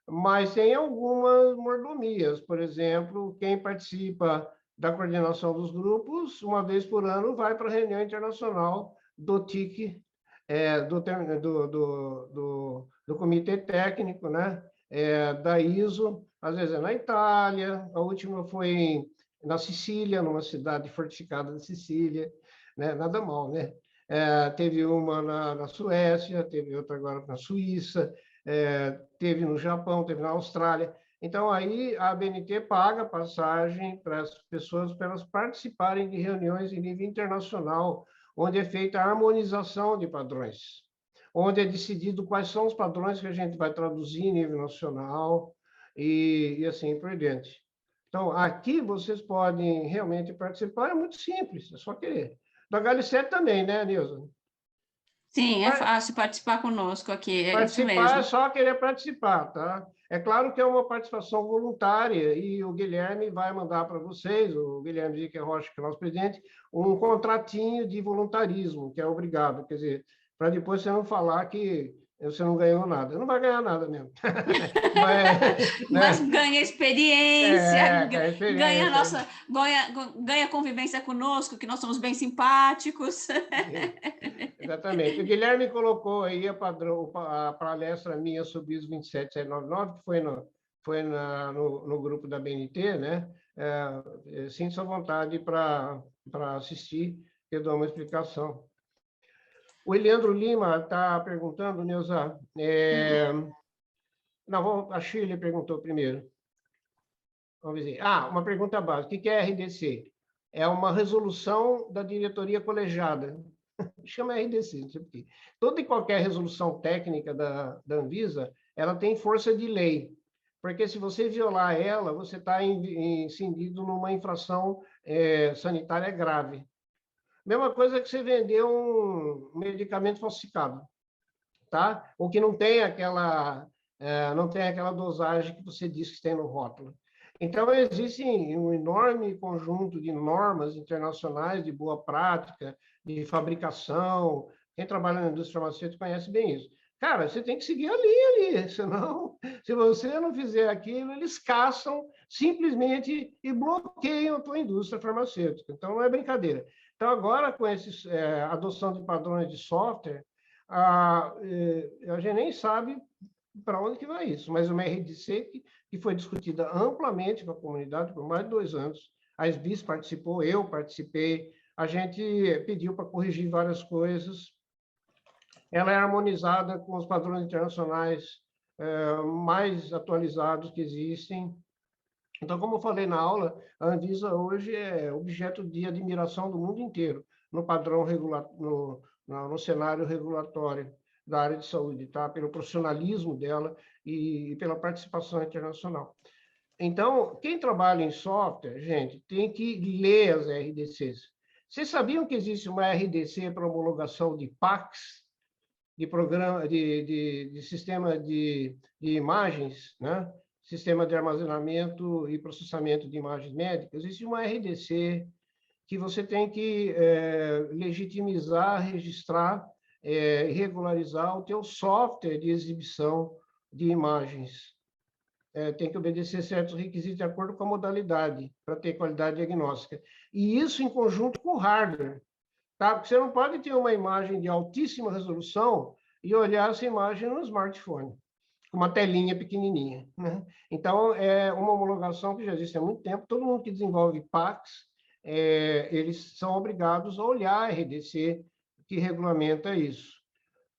mas tem algumas mordomias. Por exemplo, quem participa da coordenação dos grupos, uma vez por ano, vai para a reunião internacional do TIC, do Comitê Técnico, né? Da ISO, às vezes é na Itália, a última foi na Sicília, numa cidade fortificada da Sicília, né? Nada mal, né? Teve uma na Suécia, teve outra agora na Suíça, teve no Japão, teve na Austrália. Então, aí a ABNT paga passagem para as pessoas para elas participarem de reuniões em nível internacional, onde é feita a harmonização de padrões, onde é decidido quais são os padrões que a gente vai traduzir em nível nacional e assim por diante. Então, aqui vocês podem realmente participar, é muito simples, é só querer. Da HL7 também, né, Nilson? Sim, é fácil participar conosco aqui, é isso Participar mesmo. é só querer participar, tá? É claro que é uma participação voluntária e o Guilherme vai mandar para vocês, o Guilherme Zica Rocha, que é o nosso presidente, um contratinho de voluntarismo, que é obrigado, quer dizer, para depois você não falar que você não ganhou nada. Não vai ganhar nada mesmo. Mas ganha experiência, experiência. ganha convivência conosco, que nós somos bem simpáticos. Exatamente. O Guilherme colocou aí a palestra minha sobre ISO 27799, que foi no grupo da BNT, né? Sinta-se à vontade para assistir, que eu dou uma explicação. O Eliandro Lima está perguntando, Neuza. Não, a Shirley perguntou primeiro. Vamos ver. Uma pergunta básica. O que é RDC? É uma resolução da diretoria colegiada. Chama RDC, não sei por quê. Toda e qualquer resolução técnica da Anvisa, ela tem força de lei. Porque se você violar ela, você está incidido numa infração sanitária grave. Mesma coisa que você vender um medicamento falsificado, tá? Ou que não tem aquela dosagem que você diz que tem no rótulo. Então, existe um enorme conjunto de normas internacionais de boa prática, de fabricação. Quem trabalha na indústria farmacêutica conhece bem isso. Cara, você tem que seguir a linha ali, senão, se você não fizer aquilo, eles caçam simplesmente e bloqueiam a tua indústria farmacêutica. Então, não é brincadeira. Então, agora, com essa adoção de padrões de software, a gente nem sabe para onde que vai isso, mas uma RDC que foi discutida amplamente com a comunidade por mais de 2 anos, a SBIS participou, eu participei, a gente pediu para corrigir várias coisas, ela é harmonizada com os padrões internacionais mais atualizados que existem. Então, como eu falei na aula, a Anvisa hoje é objeto de admiração do mundo inteiro no padrão no cenário regulatório da área de saúde, tá? Pelo profissionalismo dela e pela participação internacional. Então, quem trabalha em software, gente, tem que ler as RDCs. Vocês sabiam que existe uma RDC para homologação de PACS, de programa de sistema de imagens, né? Sistema de armazenamento e processamento de imagens médicas? Existe uma RDC que você tem que legitimizar, registrar, regularizar o teu software de exibição de imagens. Tem que obedecer certos requisitos de acordo com a modalidade, para ter qualidade diagnóstica. E isso em conjunto com o hardware, tá? Porque você não pode ter uma imagem de altíssima resolução e olhar essa imagem no smartphone, com uma telinha pequenininha, né? Então, é uma homologação que já existe há muito tempo. Todo mundo que desenvolve PACS, eles são obrigados a olhar a RDC que regulamenta isso.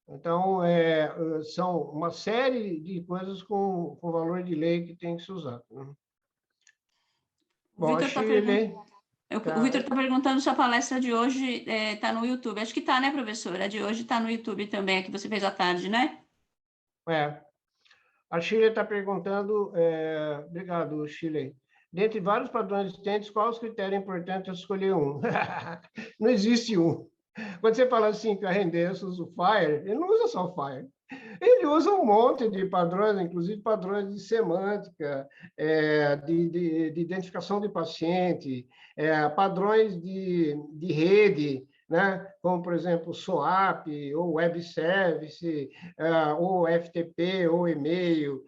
Então, são uma série de coisas com valor de lei que tem que ser usado, né? O Vitor está perguntando se a palestra de hoje está no YouTube. Acho que está, né, professora? A de hoje está no YouTube também, a que você fez à tarde, né? A Shirley está perguntando, obrigado, Shirley. Dentre vários padrões existentes, qual os critérios importantes para escolher um? Não existe um. Quando você fala assim que a Rendes usa o Fire, ele não usa só o Fire. Ele usa um monte de padrões, inclusive padrões de semântica, de identificação de paciente, padrões de rede, né? Como, por exemplo, SOAP, ou Web Service, ou FTP, ou e-mail,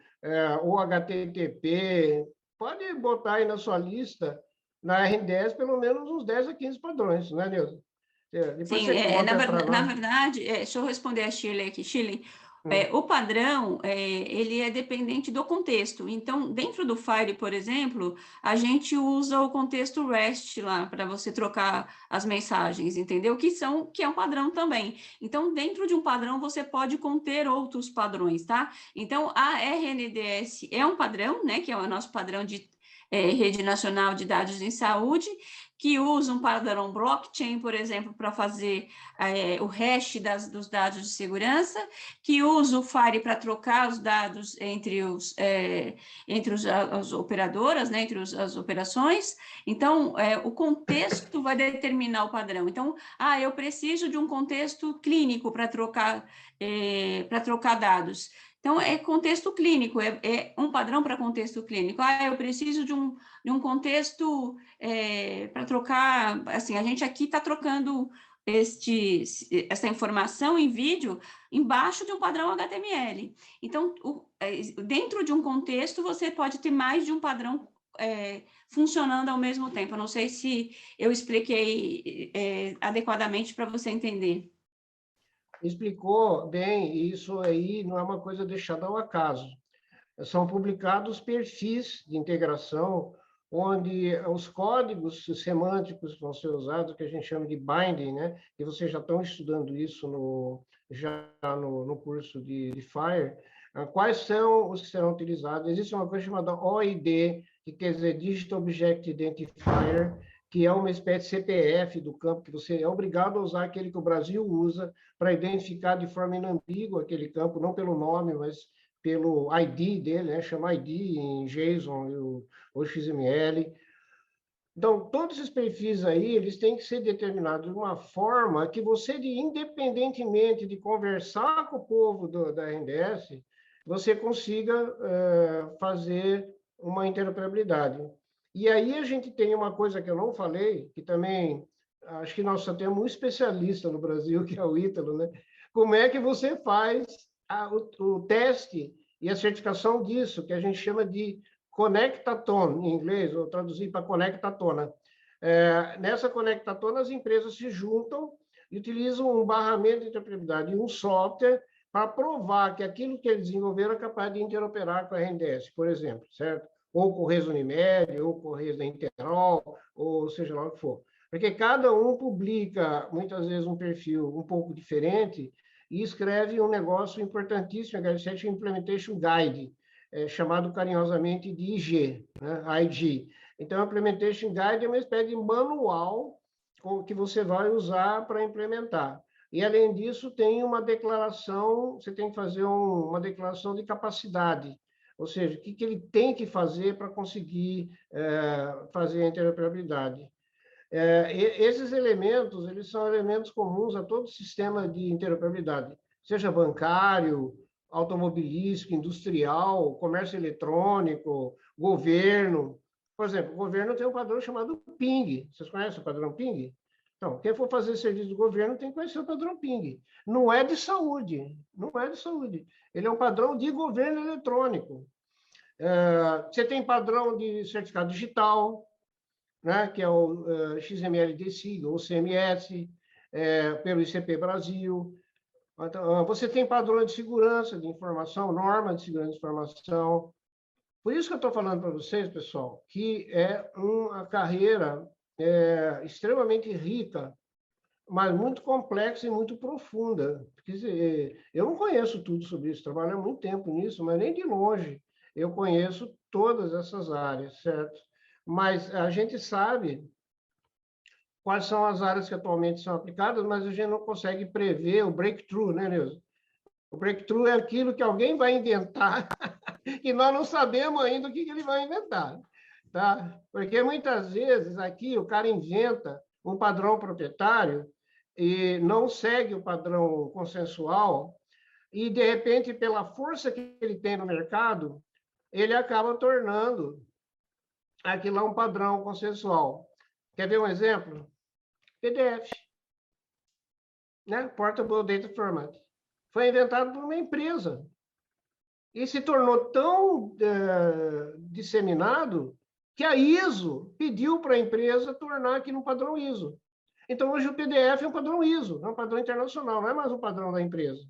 ou HTTP. Pode botar aí na sua lista, na R10, pelo menos uns 10 a 15 padrões, né, Neuza? Depois sim, na verdade, deixa eu responder a Shirley aqui. Shirley, o padrão, ele é dependente do contexto. Então, dentro do Fire, por exemplo, a gente usa o contexto REST lá para você trocar as mensagens, entendeu? Que é um padrão também. Então, dentro de um padrão, você pode conter outros padrões, tá? Então, a RNDS é um padrão, né? Que é o nosso padrão de Rede Nacional de Dados em Saúde, que usa um padrão blockchain, por exemplo, para fazer o hash dos dados de segurança, que usa o FAIR para trocar os dados entre as operadoras, né, entre as operações. Então, o contexto vai determinar o padrão. Então, eu preciso de um contexto clínico para trocar dados. Então, é contexto clínico, é um padrão para contexto clínico. Eu preciso de um contexto para trocar, assim, a gente aqui está trocando essa informação em vídeo embaixo de um padrão HTML. Então, dentro de um contexto, você pode ter mais de um padrão funcionando ao mesmo tempo. Eu não sei se eu expliquei adequadamente para você entender. Explicou bem, isso aí não é uma coisa deixada ao acaso. São publicados perfis de integração, onde os códigos semânticos vão ser usados, que a gente chama de binding, né? E vocês já estão estudando isso no curso de FIRE. Quais são os que serão utilizados? Existe uma coisa chamada OID, que quer dizer Digital Object Identifier, que é uma espécie de CPF do campo, que você é obrigado a usar aquele que o Brasil usa para identificar de forma inambígua aquele campo, não pelo nome, mas pelo ID dele, né? Chama ID em JSON ou XML. Então, todos esses perfis aí, eles têm que ser determinados de uma forma que você, independentemente de conversar com o povo da RNDS, você consiga fazer uma interoperabilidade. E aí a gente tem uma coisa que eu não falei, que também acho que nós só temos um especialista no Brasil, que é o Ítalo, né? Como é que você faz o teste e a certificação disso, que a gente chama de Connectaton, em inglês, ou traduzir para Connectatona. Nessa Connectatona, as empresas se juntam e utilizam um barramento de interoperabilidade e um software para provar que aquilo que eles desenvolveram é capaz de interoperar com a RNDS, por exemplo, certo? Ou com o Correios Unimed, ou com o Correios da Interol, ou seja lá o que for. Porque cada um publica, muitas vezes, um perfil um pouco diferente e escreve um negócio importantíssimo, HL7 Implementation Guide, chamado carinhosamente de IG, né? IG. Então, a Implementation Guide é uma espécie de manual que você vai usar para implementar. E, além disso, tem uma declaração, você tem que fazer uma declaração de capacidade, ou seja, o que ele tem que fazer para conseguir fazer a interoperabilidade. Esses elementos, eles são elementos comuns a todo sistema de interoperabilidade, seja bancário, automobilístico, industrial, comércio eletrônico, governo. Por exemplo, o governo tem um padrão chamado PING. Vocês conhecem o padrão PING? Então, quem for fazer serviço do governo tem que conhecer o padrão PING. Não é de saúde, não é de saúde. Ele é um padrão de governo eletrônico. Você tem padrão de certificado digital, né, que é o XML-DSIG, ou CMS, pelo ICP Brasil. Então, você tem padrões de segurança de informação, norma de segurança de informação. Por isso que eu estou falando para vocês, pessoal, que é uma carreira extremamente rica, mas muito complexa e muito profunda. Porque, eu não conheço tudo sobre isso, trabalho há muito tempo nisso, mas nem de longe eu conheço todas essas áreas, certo? Mas a gente sabe quais são as áreas que atualmente são aplicadas, mas a gente não consegue prever o breakthrough, né, Neuza? O breakthrough é aquilo que alguém vai inventar e nós não sabemos ainda o que ele vai inventar, tá? Porque muitas vezes aqui o cara inventa um padrão proprietário e não segue o padrão consensual e, de repente, pela força que ele tem no mercado, ele acaba tornando aquilo lá um padrão consensual. Quer ver um exemplo? PDF, né? Portable Data Format. Foi inventado por uma empresa e se tornou tão disseminado que a ISO pediu para a empresa tornar aquilo um padrão ISO. Então, hoje o PDF é um padrão ISO, é um padrão internacional, não é mais um padrão da empresa.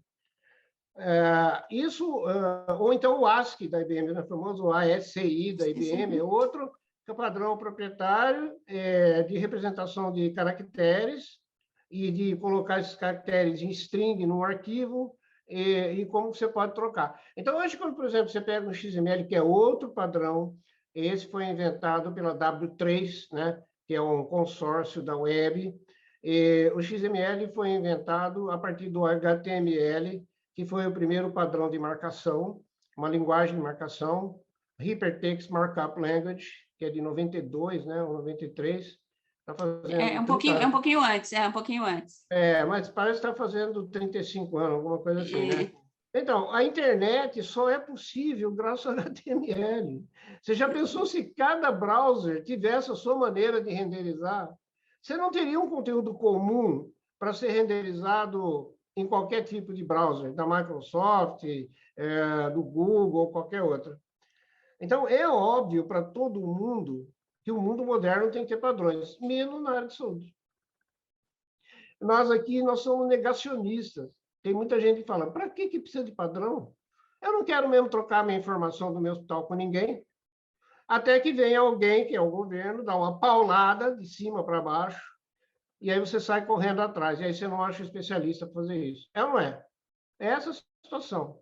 Ou então o ASCII da IBM, né? O famoso ASCII da IBM, é outro que é o padrão proprietário de representação de caracteres e de colocar esses caracteres em string no arquivo e como você pode trocar. Então, hoje, quando, por exemplo, você pega um XML, que é outro padrão, esse foi inventado pela W3, né? Que é um consórcio da web. O XML foi inventado a partir do HTML, que foi o primeiro padrão de marcação, uma linguagem de marcação, Hypertext Markup Language, que é de 92, né, ou 93. Tá fazendo um pouquinho antes, um pouquinho antes. Mas parece que está fazendo 35 anos, alguma coisa assim, né? Então, a internet só é possível graças ao HTML. Você já pensou se cada browser tivesse a sua maneira de renderizar? Você não teria um conteúdo comum para ser renderizado em qualquer tipo de browser, da Microsoft, do Google ou qualquer outra. Então, é óbvio para todo mundo que o mundo moderno tem que ter padrões, menos na área de saúde. Nós aqui, nós somos negacionistas. Tem muita gente que fala, para que precisa de padrão? Eu não quero mesmo trocar minha informação do meu hospital com ninguém. Até que vem alguém, que é o governo, dá uma paulada de cima para baixo, e aí você sai correndo atrás, e aí você não acha especialista para fazer isso. É ou não é? É essa a situação.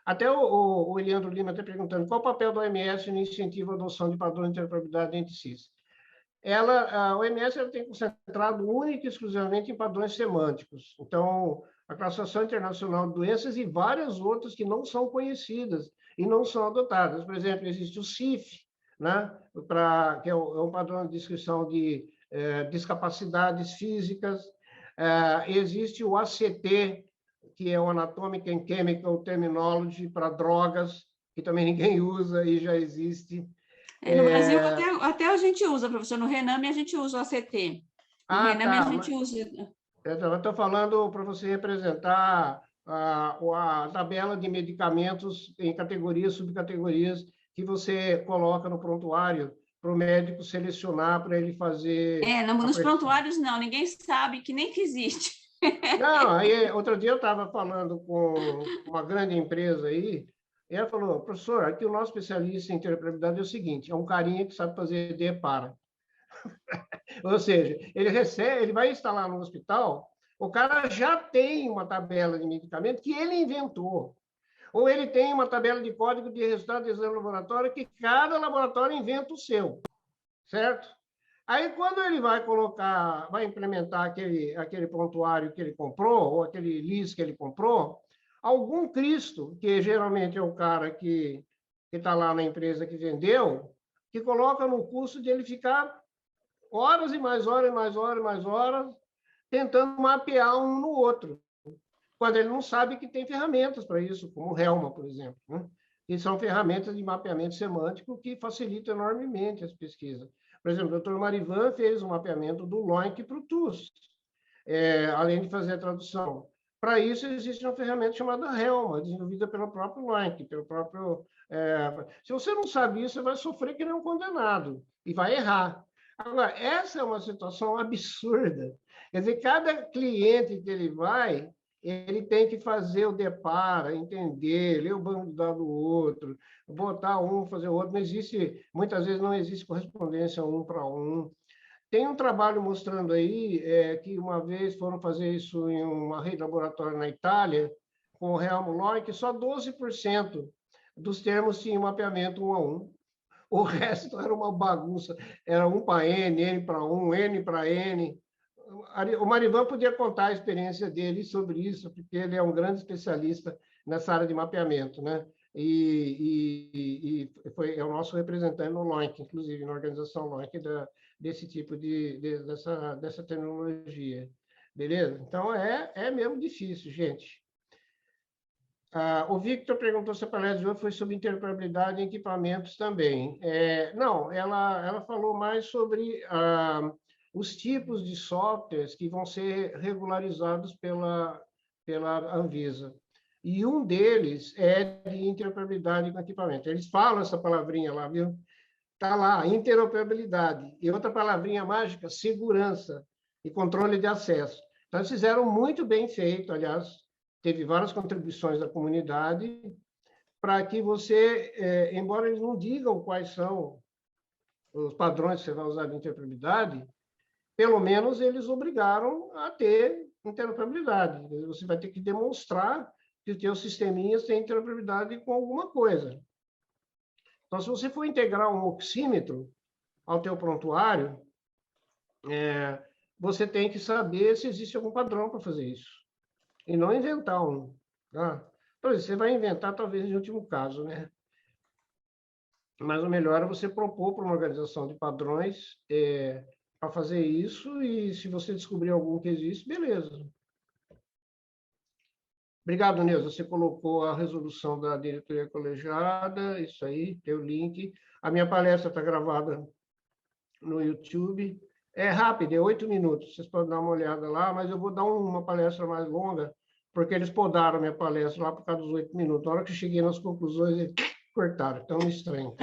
Até o Eliandro Lima está perguntando qual o papel da OMS no incentivo à adoção de padrões de interoperabilidade entre CIS. A OMS tem concentrado única e exclusivamente em padrões semânticos. Então, a Classificação Internacional de Doenças e várias outras que não são conhecidas e não são adotadas. Por exemplo, existe o CIF, né, que é um padrão de descrição de discapacidades físicas. Existe o ACT, que é o Anatomic and Chemical Terminology para drogas, que também ninguém usa e já existe. No Brasil, até a gente usa, professor, no Rename a gente usa o ACT. No Rename a gente usa... Eu estou falando para você representar a tabela de medicamentos em categorias, subcategorias, que você coloca no prontuário para o médico selecionar, para ele fazer... nos prontuários não, ninguém sabe que nem que existe. Não, aí outro dia eu estava falando com uma grande empresa aí, e ela falou, professor, aqui o nosso especialista em interoperabilidade é o seguinte, é um carinha que sabe fazer DEPARA. Ou seja, ele vai instalar no hospital, o cara já tem uma tabela de medicamento que ele inventou. Ou ele tem uma tabela de código de resultado de exame laboratório que cada laboratório inventa o seu, certo? Aí, quando ele vai implementar aquele prontuário que ele comprou, ou aquele LIS que ele comprou, algum Cristo, que geralmente é o cara que está lá na empresa que vendeu, que coloca no custo de ele ficar horas e mais horas, e mais horas, e mais horas, tentando mapear um no outro, quando ele não sabe que tem ferramentas para isso, como o Helma, por exemplo, né? Que são ferramentas de mapeamento semântico que facilitam enormemente as pesquisas. Por exemplo, o Dr. Marivan fez um mapeamento do LOINC para o TUS, além de fazer a tradução. Para isso, existe uma ferramenta chamada Helma, desenvolvida pelo próprio LOINC, pelo próprio... Se você não sabe isso, você vai sofrer que nem um condenado e vai errar. Agora, essa é uma situação absurda. Quer dizer, cada cliente que ele tem que fazer o DEPARA, entender, ler o banco de dados do outro, botar um, fazer o outro. Não existe, muitas vezes não existe correspondência um para um. Tem um trabalho mostrando aí que uma vez foram fazer isso em uma rede de laboratório na Itália, com o Helmo Loy, que só 12% dos termos tinham mapeamento um a um. O resto era uma bagunça, era um para N para um, N para N. O Marivan podia contar a experiência dele sobre isso, porque ele é um grande especialista nessa área de mapeamento, né? É o nosso representante no LOINC, inclusive, na organização LOINC, desse tipo dessa tecnologia. Beleza? Então, é mesmo difícil, gente. O Victor perguntou se a palestra de hoje foi sobre interoperabilidade em equipamentos também. Não, ela falou mais sobre os tipos de softwares que vão ser regularizados pela Anvisa. E um deles é de interoperabilidade com equipamento. Eles falam essa palavrinha lá, viu? Está lá, interoperabilidade. E outra palavrinha mágica, segurança e controle de acesso. Então, eles fizeram muito bem feito, aliás, teve várias contribuições da comunidade para que você, embora eles não digam quais são os padrões que você vai usar de interoperabilidade, pelo menos eles obrigaram a ter interoperabilidade. Você vai ter que demonstrar que os seus sisteminhas têm interoperabilidade com alguma coisa. Então, se você for integrar um oxímetro ao teu prontuário, você tem que saber se existe algum padrão para fazer isso. E não inventar um. Tá? Então, você vai inventar, talvez, em último caso, né? Mas o melhor é você propor para uma organização de padrões para fazer isso, e se você descobrir algum que existe, beleza. Obrigado, Neuza. Você colocou a resolução da diretoria colegiada, isso aí, tem o link. A minha palestra está gravada no YouTube. É rápido, é 8 minutos. Vocês podem dar uma olhada lá, mas eu vou dar uma palestra mais longa, porque eles podaram a minha palestra lá por causa dos 8 minutos. Na hora que eu cheguei nas conclusões, eles cortaram. Então, estranho.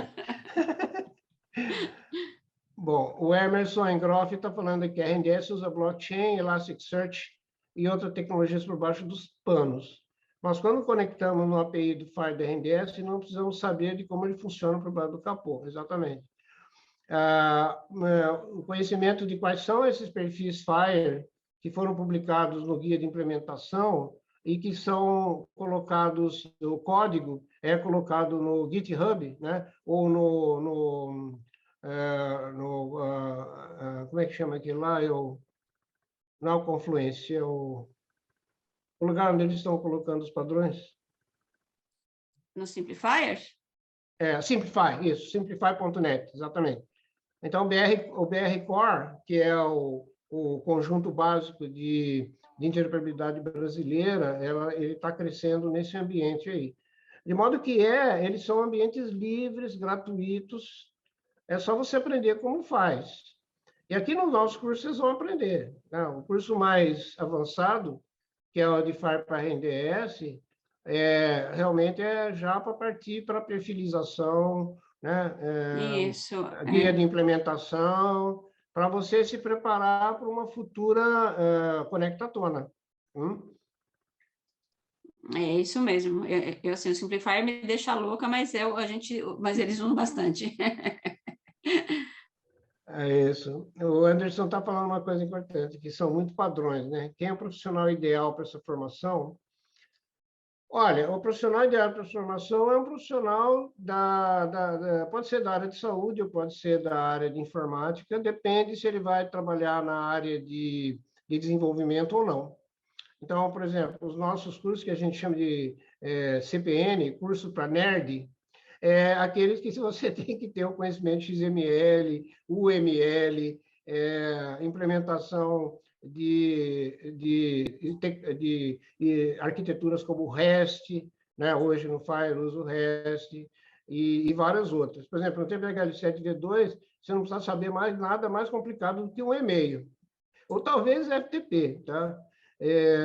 Bom, o Emerson Engroff está falando que a RNDS usa blockchain, Elasticsearch e outras tecnologias por baixo dos panos. Mas quando conectamos no API do Fire da RNDS, não precisamos saber de como ele funciona por baixo do capô. Exatamente. O conhecimento de quais são esses perfis Fire que foram publicados no guia de implementação e que são colocados, o código é colocado no GitHub, né? Ou como é que chama aquilo lá? Não é o Confluence, é o lugar onde eles estão colocando os padrões. No Simplifier? Simplify, isso, simplify.net, exatamente. Então, o BR Core, que é o conjunto básico de interoperabilidade brasileira, ele está crescendo nesse ambiente aí. De modo que eles são ambientes livres, gratuitos, é só você aprender como faz. E aqui no nosso curso vocês vão aprender, né? O curso mais avançado, que é o de FAIR para RNDS, realmente é já para partir para perfilização, né? Isso, Guia de implementação, para você se preparar para uma futura conectatona. É isso mesmo. Assim, o Simplifier me deixa louca, mas mas eles usam bastante. É isso. O Anderson está falando uma coisa importante, que são muito padrões, né? Quem é o profissional ideal para essa formação? Olha, o profissional ideal para essa formação é um profissional pode ser da área de saúde ou pode ser da área de informática, depende se ele vai trabalhar na área de desenvolvimento ou não. Então, por exemplo, os nossos cursos que a gente chama de CPN, curso para nerd, aqueles que você tem que ter o conhecimento XML, UML, implementação de arquiteturas como REST, né? Hoje no Fire usa o REST, e várias outras. Por exemplo, no TPHL7V2, você não precisa saber mais nada mais complicado do que um e-mail. Ou talvez FTP, tá?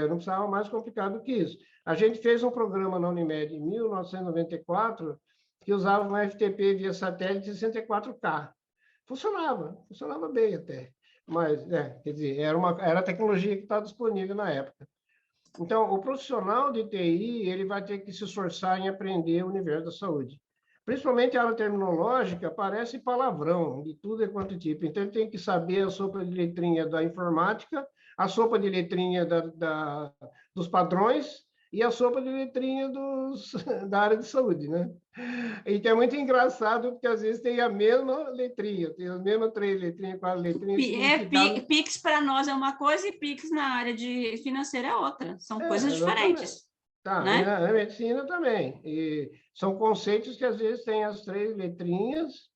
Não precisava mais complicado do que isso. A gente fez um programa na Unimed em 1994 que usava um FTP via satélite 64K. Funcionava bem até. Mas, quer dizer, era a tecnologia que estava disponível na época. Então, o profissional de TI, ele vai ter que se esforçar em aprender o universo da saúde. Principalmente a área terminológica, parece palavrão, de tudo e quanto tipo. Então, ele tem que saber a sopa de letrinha da informática, a sopa de letrinha dos padrões e a sopa de letrinha da área de saúde, né? Então, é muito engraçado, porque às vezes tem a mesma letrinha, tem as mesmas 3 letrinhas, 4 letrinhas, significado... Pix para nós é uma coisa e Pix na área de financeira é outra. São coisas diferentes. Tá, né? E na medicina também. E são conceitos que às vezes têm as 3 letrinhas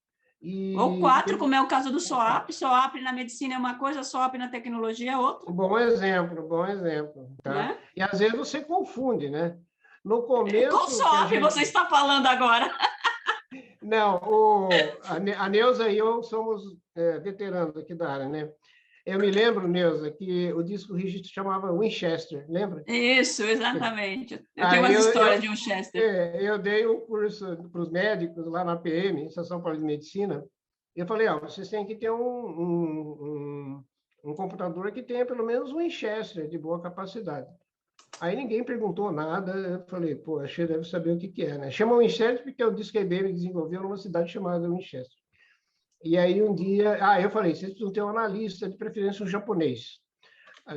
ou 4, como é o caso do SOAP. SOAP na medicina é uma coisa, SOAP na tecnologia é outra. Bom exemplo, tá? Né? E às vezes você confunde, né? No começo... Qual SOAP você está falando agora? Não, a Neuza e eu somos veteranos aqui da área, né? Eu me lembro, Neuza, que o disco rígido chamava Winchester, lembra? Isso, exatamente. Eu tenho umas histórias de Winchester. Eu dei um curso para os médicos lá na PM, Estação Paulista de Medicina, e eu falei, vocês têm que ter um computador que tenha pelo menos um Winchester de boa capacidade. Aí ninguém perguntou nada, eu falei, pô, achei que deve saber o que é, né? Chama Winchester porque o disco IBM desenvolveu numa cidade chamada Winchester. E aí um dia, eu falei, vocês precisam ter um analista, de preferência um japonês.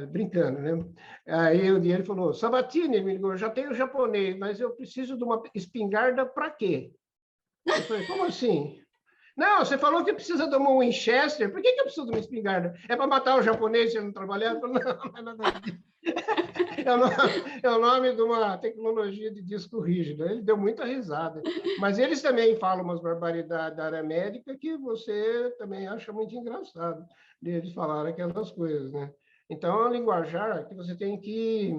Brincando, né? Aí um dia ele falou, Sabatini, me ligou, já tenho japonês, mas eu preciso de uma espingarda para quê? Eu falei, como assim? Não, você falou que precisa de uma Winchester, por que eu preciso de uma espingarda? É para matar o japonês se ele não trabalhar? Eu falei, não é nada disso. É o nome de uma tecnologia de disco rígido. Ele deu muita risada. Mas eles também falam umas barbaridades da área médica que você também acha muito engraçado de eles falarem aquelas coisas, né? Então, é um linguajar que você tem que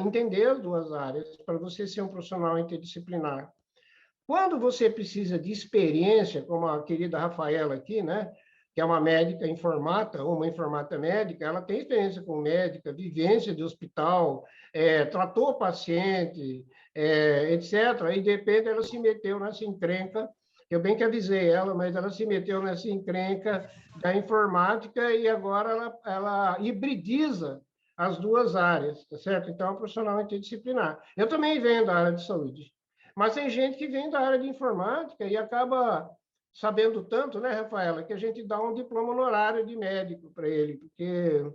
entender as duas áreas para você ser um profissional interdisciplinar. Quando você precisa de experiência, como a querida Rafaela aqui, né? Que é uma médica informata, ou uma informata médica, ela tem experiência com médica, vivência de hospital, tratou o paciente, etc. E de repente ela se meteu nessa encrenca, eu bem que avisei ela, mas ela se meteu nessa encrenca da informática e agora ela hibridiza as duas áreas, tá certo? Então, é um profissional interdisciplinar. Eu também venho da área de saúde, mas tem gente que vem da área de informática e acaba sabendo tanto, né, Rafaela, que a gente dá um diploma honorário de médico para ele, porque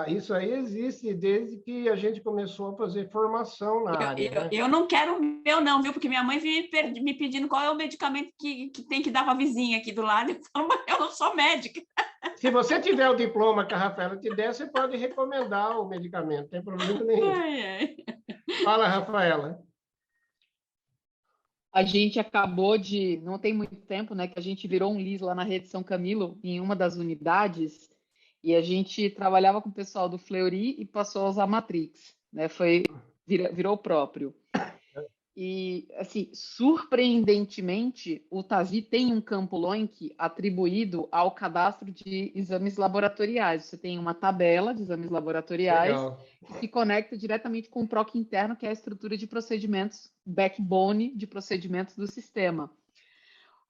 isso aí existe desde que a gente começou a fazer formação na área. Né? Eu não quero o meu não, viu? Porque minha mãe vive me pedindo qual é o medicamento que tem que dar para a vizinha aqui do lado. Eu falo, mas eu não sou médica. Se você tiver o diploma que a Rafaela te der, você pode recomendar o medicamento, não tem problema nenhum. Fala, Rafaela. A gente acabou de, não tem muito tempo, né, que a gente virou um LIS lá na Rede São Camilo, em uma das unidades, e a gente trabalhava com o pessoal do Fleury e passou a usar Matrix, né, virou próprio. E, assim, surpreendentemente, o TASI tem um campo LOINC atribuído ao cadastro de exames laboratoriais. Você tem uma tabela de exames laboratoriais Legal. que se conecta diretamente com o PROC interno, que é a estrutura de procedimentos, backbone de procedimentos do sistema.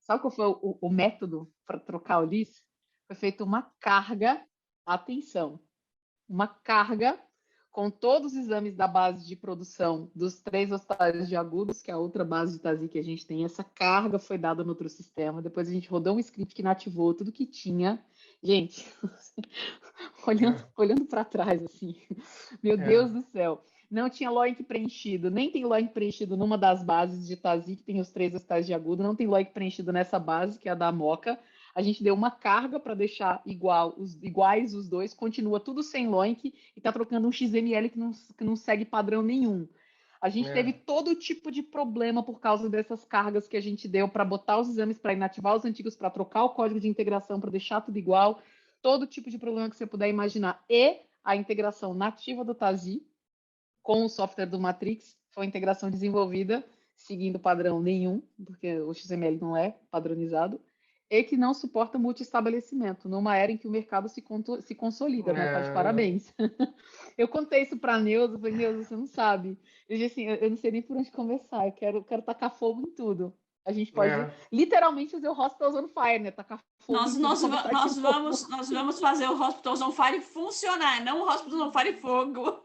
Sabe qual foi o método para trocar o LIS? Foi feita uma carga, atenção, uma carga com todos os exames da base de produção dos 3 hospitais de agudos, que é a outra base de TASI que a gente tem. Essa carga foi dada no outro sistema. Depois a gente rodou um script que inativou tudo que tinha. Gente, olhando para trás, assim, meu Deus do céu. Não tinha LOINC preenchido, nem tem LOINC preenchido numa das bases de TASI, que tem os 3 hospitais de agudo, não tem LOINC preenchido nessa base, que é a da Moca. A gente deu uma carga para deixar iguais os dois, continua tudo sem LOINC e está trocando um XML que não segue padrão nenhum. A gente teve todo tipo de problema por causa dessas cargas que a gente deu para botar os exames, para inativar os antigos, para trocar o código de integração, para deixar tudo igual. Todo tipo de problema que você puder imaginar. E a integração nativa do TASI com o software do Matrix foi uma integração desenvolvida seguindo padrão nenhum, porque o XML não é padronizado, e que não suporta multi-estabelecimento, numa era em que o mercado se consolida, né? Tá de parabéns. Eu contei isso para a Neuza, eu falei, Neuza, você não sabe. Eu disse assim, eu não sei nem por onde começar, eu quero tacar fogo em tudo. A gente pode literalmente fazer o Hospitals on Fire, né? Tacar fogo em tudo. Nós vamos fazer o Hospitals on Fire funcionar, não o Hospitals on Fire fogo.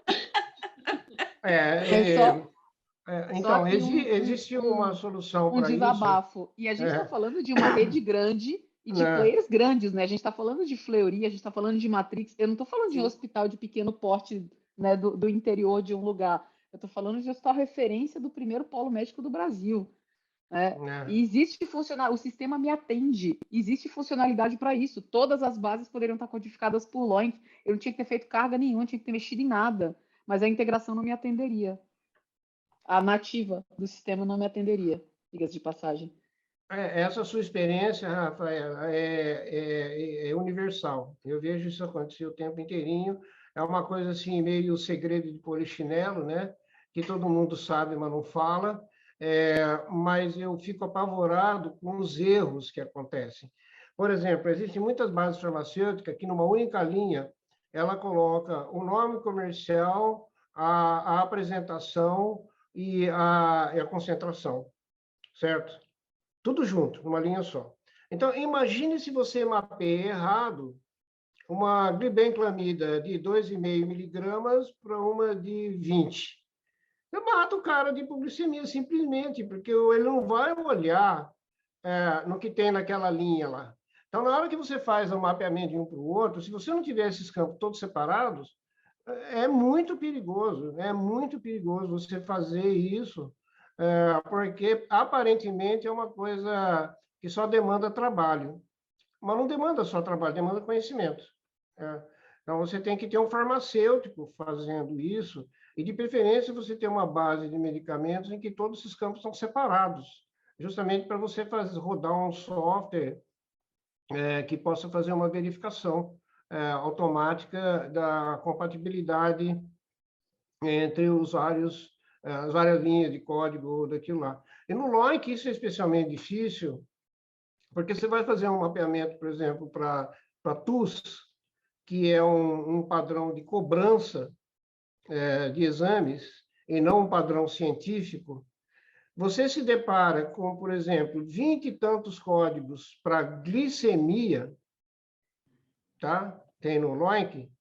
Então, existe uma solução para isso. Um desabafo. E a gente está falando de uma rede grande e de players grandes, né? A gente está falando de Fleury, a gente está falando de Matrix. Eu não estou falando de um hospital de pequeno porte, né, do interior de um lugar. Eu estou falando de hospital referência do primeiro polo médico do Brasil. E existe o sistema me atende. Existe funcionalidade para isso. Todas as bases poderiam estar codificadas por LOINC. Eu não tinha que ter feito carga nenhuma, não tinha que ter mexido em nada. Mas a integração não me atenderia. A nativa do sistema não me atenderia, diga-se de passagem. Essa sua experiência, Rafael, é universal. Eu vejo isso acontecer o tempo inteirinho. É uma coisa assim, meio segredo de polichinelo, né? Que todo mundo sabe, mas não fala. Mas eu fico apavorado com os erros que acontecem. Por exemplo, existem muitas bases farmacêuticas que, numa única linha, ela coloca o nome comercial, a apresentação e a concentração, certo? Tudo junto, numa linha só. Então, imagine se você mapeia errado uma glibenclamida de 2,5 miligramas para uma de 20. Você mata o cara de hipoglicemia, simplesmente, porque ele não vai olhar no que tem naquela linha lá. Então, na hora que você faz o mapeamento de um para o outro, se você não tiver esses campos todos separados, é muito perigoso você fazer isso, porque aparentemente é uma coisa que só demanda trabalho, mas não demanda só trabalho, demanda conhecimento. Então, você tem que ter um farmacêutico fazendo isso, e de preferência você ter uma base de medicamentos em que todos esses campos são separados, justamente para você rodar um software que possa fazer uma verificação automática da compatibilidade entre as várias linhas de código daquilo lá. E no LOINC isso é especialmente difícil, porque você vai fazer um mapeamento, por exemplo, para TUS, que é um padrão de cobrança de exames, e não um padrão científico. Você se depara com, por exemplo, 20 e tantos códigos para glicemia, tá? Tem no LOINC,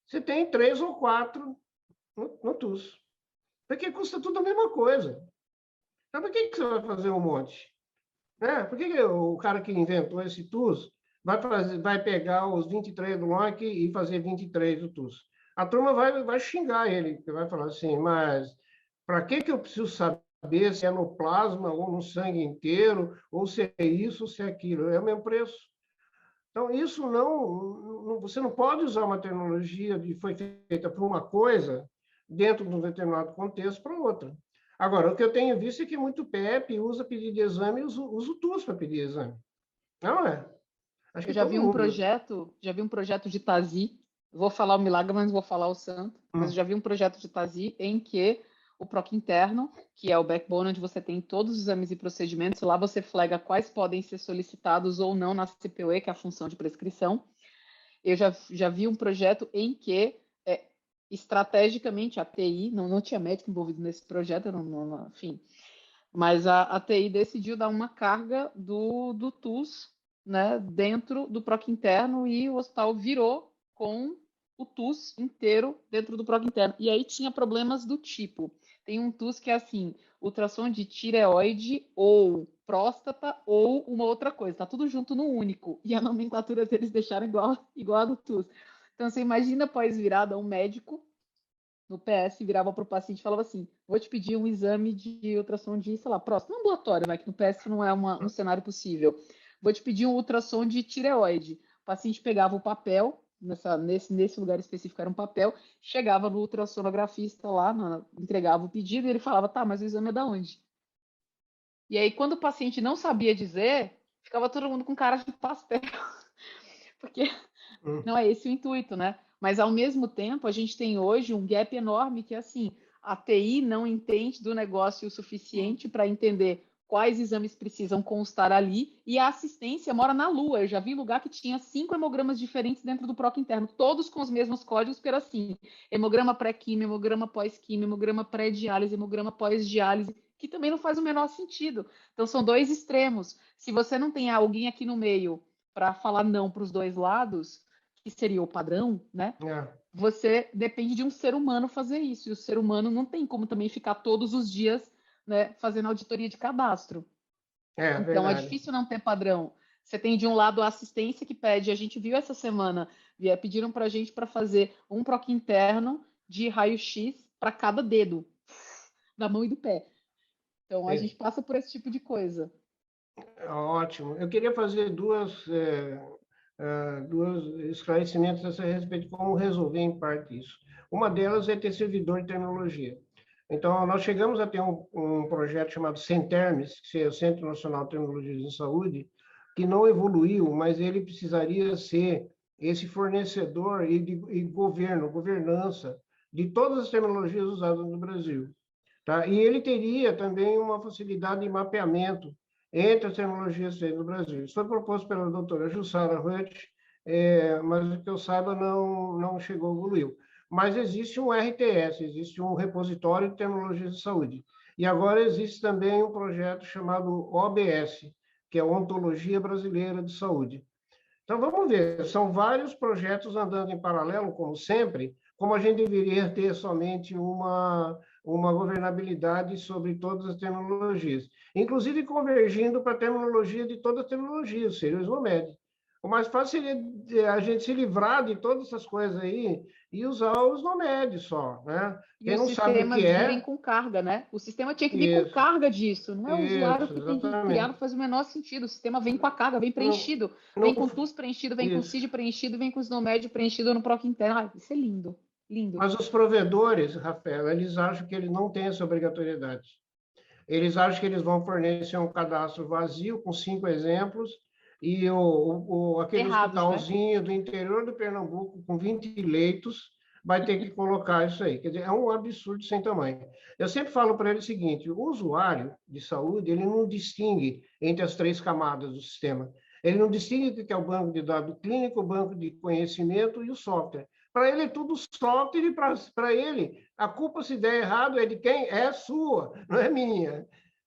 você tem 3 ou 4 no TUS. Porque custa tudo a mesma coisa. Então, por que você vai fazer um monte? Por que o cara que inventou esse TUS vai pegar os 23 do LOINC e fazer 23 do TUS? A turma vai xingar ele, porque vai falar assim, mas para que eu preciso saber se é no plasma ou no sangue inteiro, ou se é isso ou se é aquilo? É o mesmo preço. Então, isso você não pode usar uma tecnologia que foi feita para uma coisa, dentro de um determinado contexto, para outra. Agora, o que eu tenho visto é que muito PEP usa pedido de exame e usa o TUS para pedir exame. Não é? Acho que eu já vi um projeto de TASI, vou falar o milagre, mas vou falar o santo, mas eu já vi um projeto de TASI em que o PROC interno, que é o backbone onde você tem todos os exames e procedimentos. Lá você flaga quais podem ser solicitados ou não na CPUE, que é a função de prescrição. Eu já vi um projeto em que, estrategicamente, a TI, não tinha médico envolvido nesse projeto, enfim, mas a TI decidiu dar uma carga do TUS, né, dentro do PROC interno, e o hospital virou com o TUS inteiro dentro do PROC interno. E aí tinha problemas do tipo, tem um TUS que é assim, ultrassom de tireoide ou próstata ou uma outra coisa, tá tudo junto no único, e a nomenclatura deles deixaram igual a do TUS. Então você imagina pós-virada um médico no PS virava para o paciente e falava assim, vou te pedir um exame de ultrassom de, sei lá, próstata, no ambulatório, né, que no PS não é um cenário possível. Vou te pedir um ultrassom de tireoide. O paciente pegava o papel, nesse lugar específico era um papel, chegava no ultrassonografista lá, entregava o pedido e ele falava, tá, mas o exame é da onde? E aí, quando o paciente não sabia dizer, ficava todo mundo com cara de pastel, porque não é esse o intuito, né? Mas, ao mesmo tempo, a gente tem hoje um gap enorme que, assim, a TI não entende do negócio o suficiente para entender quais exames precisam constar ali, e a assistência mora na Lua. Eu já vi lugar que tinha 5 hemogramas diferentes dentro do PROC interno, todos com os mesmos códigos, que era assim, hemograma pré-quimio, hemograma pós-quimio, hemograma pré-diálise, hemograma pós-diálise, que também não faz o menor sentido. Então, são dois extremos. Se você não tem alguém aqui no meio para falar não para os dois lados, que seria o padrão, né? Você depende de um ser humano fazer isso. E o ser humano não tem como também ficar todos os dias, né, fazendo auditoria de cadastro. Então, verdade. É difícil não ter padrão. Você tem, de um lado, a assistência que pede, a gente viu essa semana, pediram para a gente para fazer um PROC interno de raio-x para cada dedo, da mão e do pé. Então, a gente passa por esse tipo de coisa. Ótimo. Eu queria fazer dois esclarecimentos a respeito de como resolver, em parte, isso. Uma delas é ter servidor de terminologia. Então, nós chegamos a ter um projeto chamado CENTERMES, que é o Centro Nacional de Terminologia de Saúde, que não evoluiu, mas ele precisaria ser esse fornecedor e governança de todas as terminologias usadas no Brasil. Tá? E ele teria também uma facilidade de mapeamento entre as terminologias no Brasil. Isso foi proposto pela doutora Jussara Hutt, mas, que eu saiba, não chegou a evoluir. Mas existe um RTS, existe um repositório de terminologias de saúde. E agora existe também um projeto chamado OBS, que é Ontologia Brasileira de Saúde. Então, vamos ver, são vários projetos andando em paralelo, como sempre, como a gente deveria ter somente uma governabilidade sobre todas as terminologias, inclusive convergindo para a terminologia de todas as terminologias, seria o SNOMED. O mais fácil seria a gente se livrar de todas essas coisas aí e usar o SNOMED só, né? Quem não sabe o que virem com carga, né? O sistema tinha que vir com carga disso, não é o usuário que tem que criar, não faz o menor sentido. O sistema vem com a carga, vem preenchido, vem com TUS preenchido, vem com CID preenchido, vem com o SNOMED preenchido no PROC interno. Ah, isso é lindo, lindo. Mas os provedores, Rafael, eles acham que eles não têm essa obrigatoriedade. Eles acham que eles vão fornecer um cadastro vazio com 5 exemplos e aquele hospitalzinho, né, do interior do Pernambuco com 20 leitos vai ter que colocar isso aí. Quer dizer, é um absurdo sem tamanho. Eu sempre falo para ele o seguinte, o usuário de saúde, ele não distingue entre as 3 camadas do sistema. Ele não distingue o que é o banco de dados clínico, o banco de conhecimento e o software. Para ele é tudo software e para ele a culpa, se der errado, é de quem? É sua, não é minha.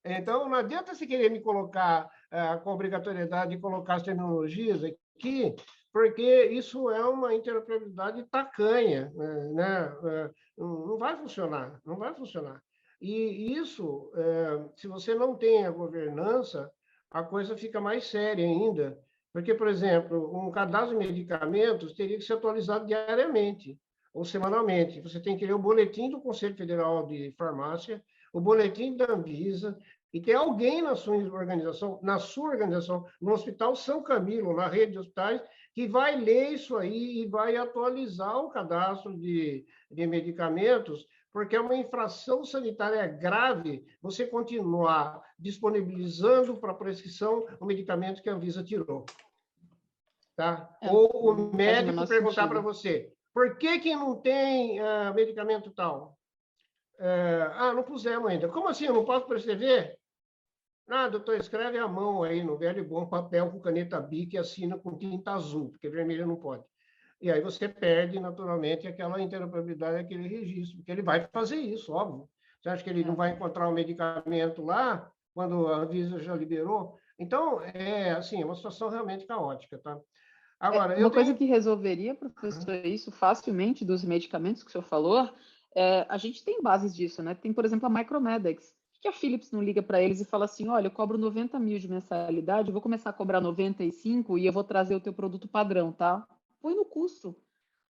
Então, não adianta você querer me colocar com a obrigatoriedade de colocar as terminologias aqui, porque isso é uma interoperabilidade tacanha, né? Não vai funcionar, não vai funcionar. E isso, se você não tem a governança, a coisa fica mais séria ainda, porque, por exemplo, um cadastro de medicamentos teria que ser atualizado diariamente ou semanalmente. Você tem que ler o boletim do Conselho Federal de Farmácia, o boletim da Anvisa, e tem alguém na sua organização, no Hospital São Camilo, na rede de hospitais, que vai ler isso aí e vai atualizar o cadastro de medicamentos, porque é uma infração sanitária grave você continuar disponibilizando para prescrição o medicamento que a Anvisa tirou. Tá? Ou o médico perguntar para você, por que não tem medicamento tal? Não pusemos ainda. Como assim? Eu não posso prescrever? Ah, doutor, escreve à mão aí, no velho e bom papel com caneta Bic e assina com tinta azul, porque vermelha não pode. E aí você perde, naturalmente, aquela interoperabilidade daquele registro, porque ele vai fazer isso, óbvio. Você acha que ele não vai encontrar um medicamento lá, quando a Anvisa já liberou? Então, assim, é uma situação realmente caótica, tá? Agora, eu Uma coisa tenho... que resolveria, professor, isso facilmente dos medicamentos que o senhor falou, a gente tem bases disso, né? Tem, por exemplo, a Micromedex. Por que a Philips não liga para eles e fala assim, olha, eu cobro 90 mil de mensalidade, eu vou começar a cobrar 95 e eu vou trazer o teu produto padrão, tá? Põe no custo.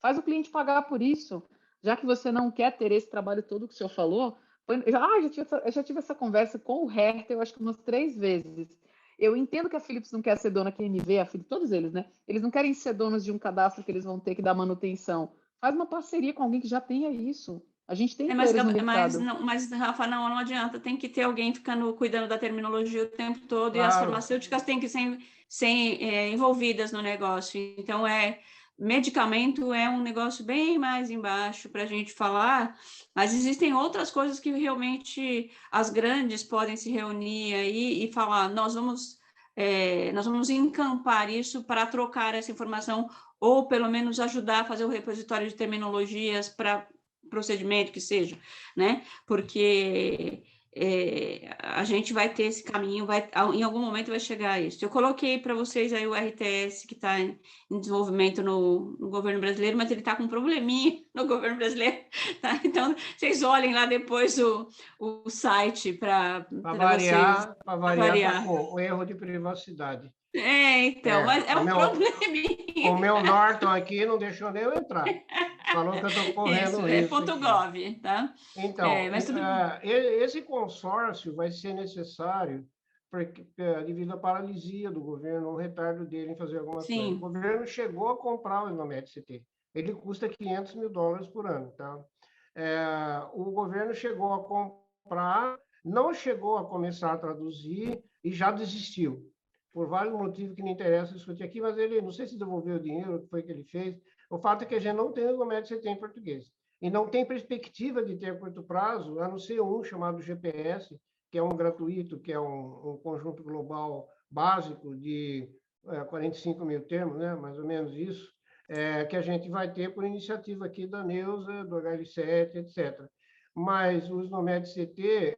Faz o cliente pagar por isso. Já que você não quer ter esse trabalho todo que o senhor falou, eu já tive essa conversa com o Herta, eu acho que umas 3 vezes. Eu entendo que a Philips não quer ser dona QNV, a Philips, todos eles, né? Eles não querem ser donos de um cadastro que eles vão ter que dar manutenção. Faz uma parceria com alguém que já tenha isso. A gente tem players no mercado. Mas, Rafa, não adianta. Tem que ter alguém ficando cuidando da terminologia o tempo todo e as Claro. farmacêuticas têm que ser envolvidas no negócio. Então, medicamento é um negócio bem mais embaixo para a gente falar, mas existem outras coisas que realmente as grandes podem se reunir aí e falar, nós vamos encampar isso para trocar essa informação ou pelo menos ajudar a fazer o repositório de terminologias para procedimento que seja, né? Porque a gente vai ter esse caminho, em algum momento vai chegar a isso. Eu coloquei para vocês aí o RTS que está em desenvolvimento no governo brasileiro, mas ele está com um probleminha no governo brasileiro, tá? Então, vocês olhem lá depois o site para vocês Tá variar. com o erro de privacidade. Então, mas é um probleminha. O meu Norton aqui não deixou nem eu entrar. Falou que eu estou correndo Isso, ponto aqui. .gov, tá? Então, Mas tudo... esse consórcio vai ser necessário devido à paralisia do governo, o retardo dele em fazer algumas coisas. O Sim. governo chegou a comprar o Inomed CT. Ele custa $500 mil por ano, tá? O governo chegou a comprar, não chegou a começar a traduzir e já desistiu. Por vários motivos que não interessa discutir aqui, mas ele, não sei se devolveu o dinheiro, o que foi que ele fez. O fato é que a gente não tem o Inomed CT em português. E não tem perspectiva de ter a curto prazo, a não ser um chamado GPS, que é um gratuito, que é um conjunto global básico de 45 mil termos, né? Mais ou menos isso, que a gente vai ter por iniciativa aqui da Neusa, do HL7, etc. Mas o Snomed CT,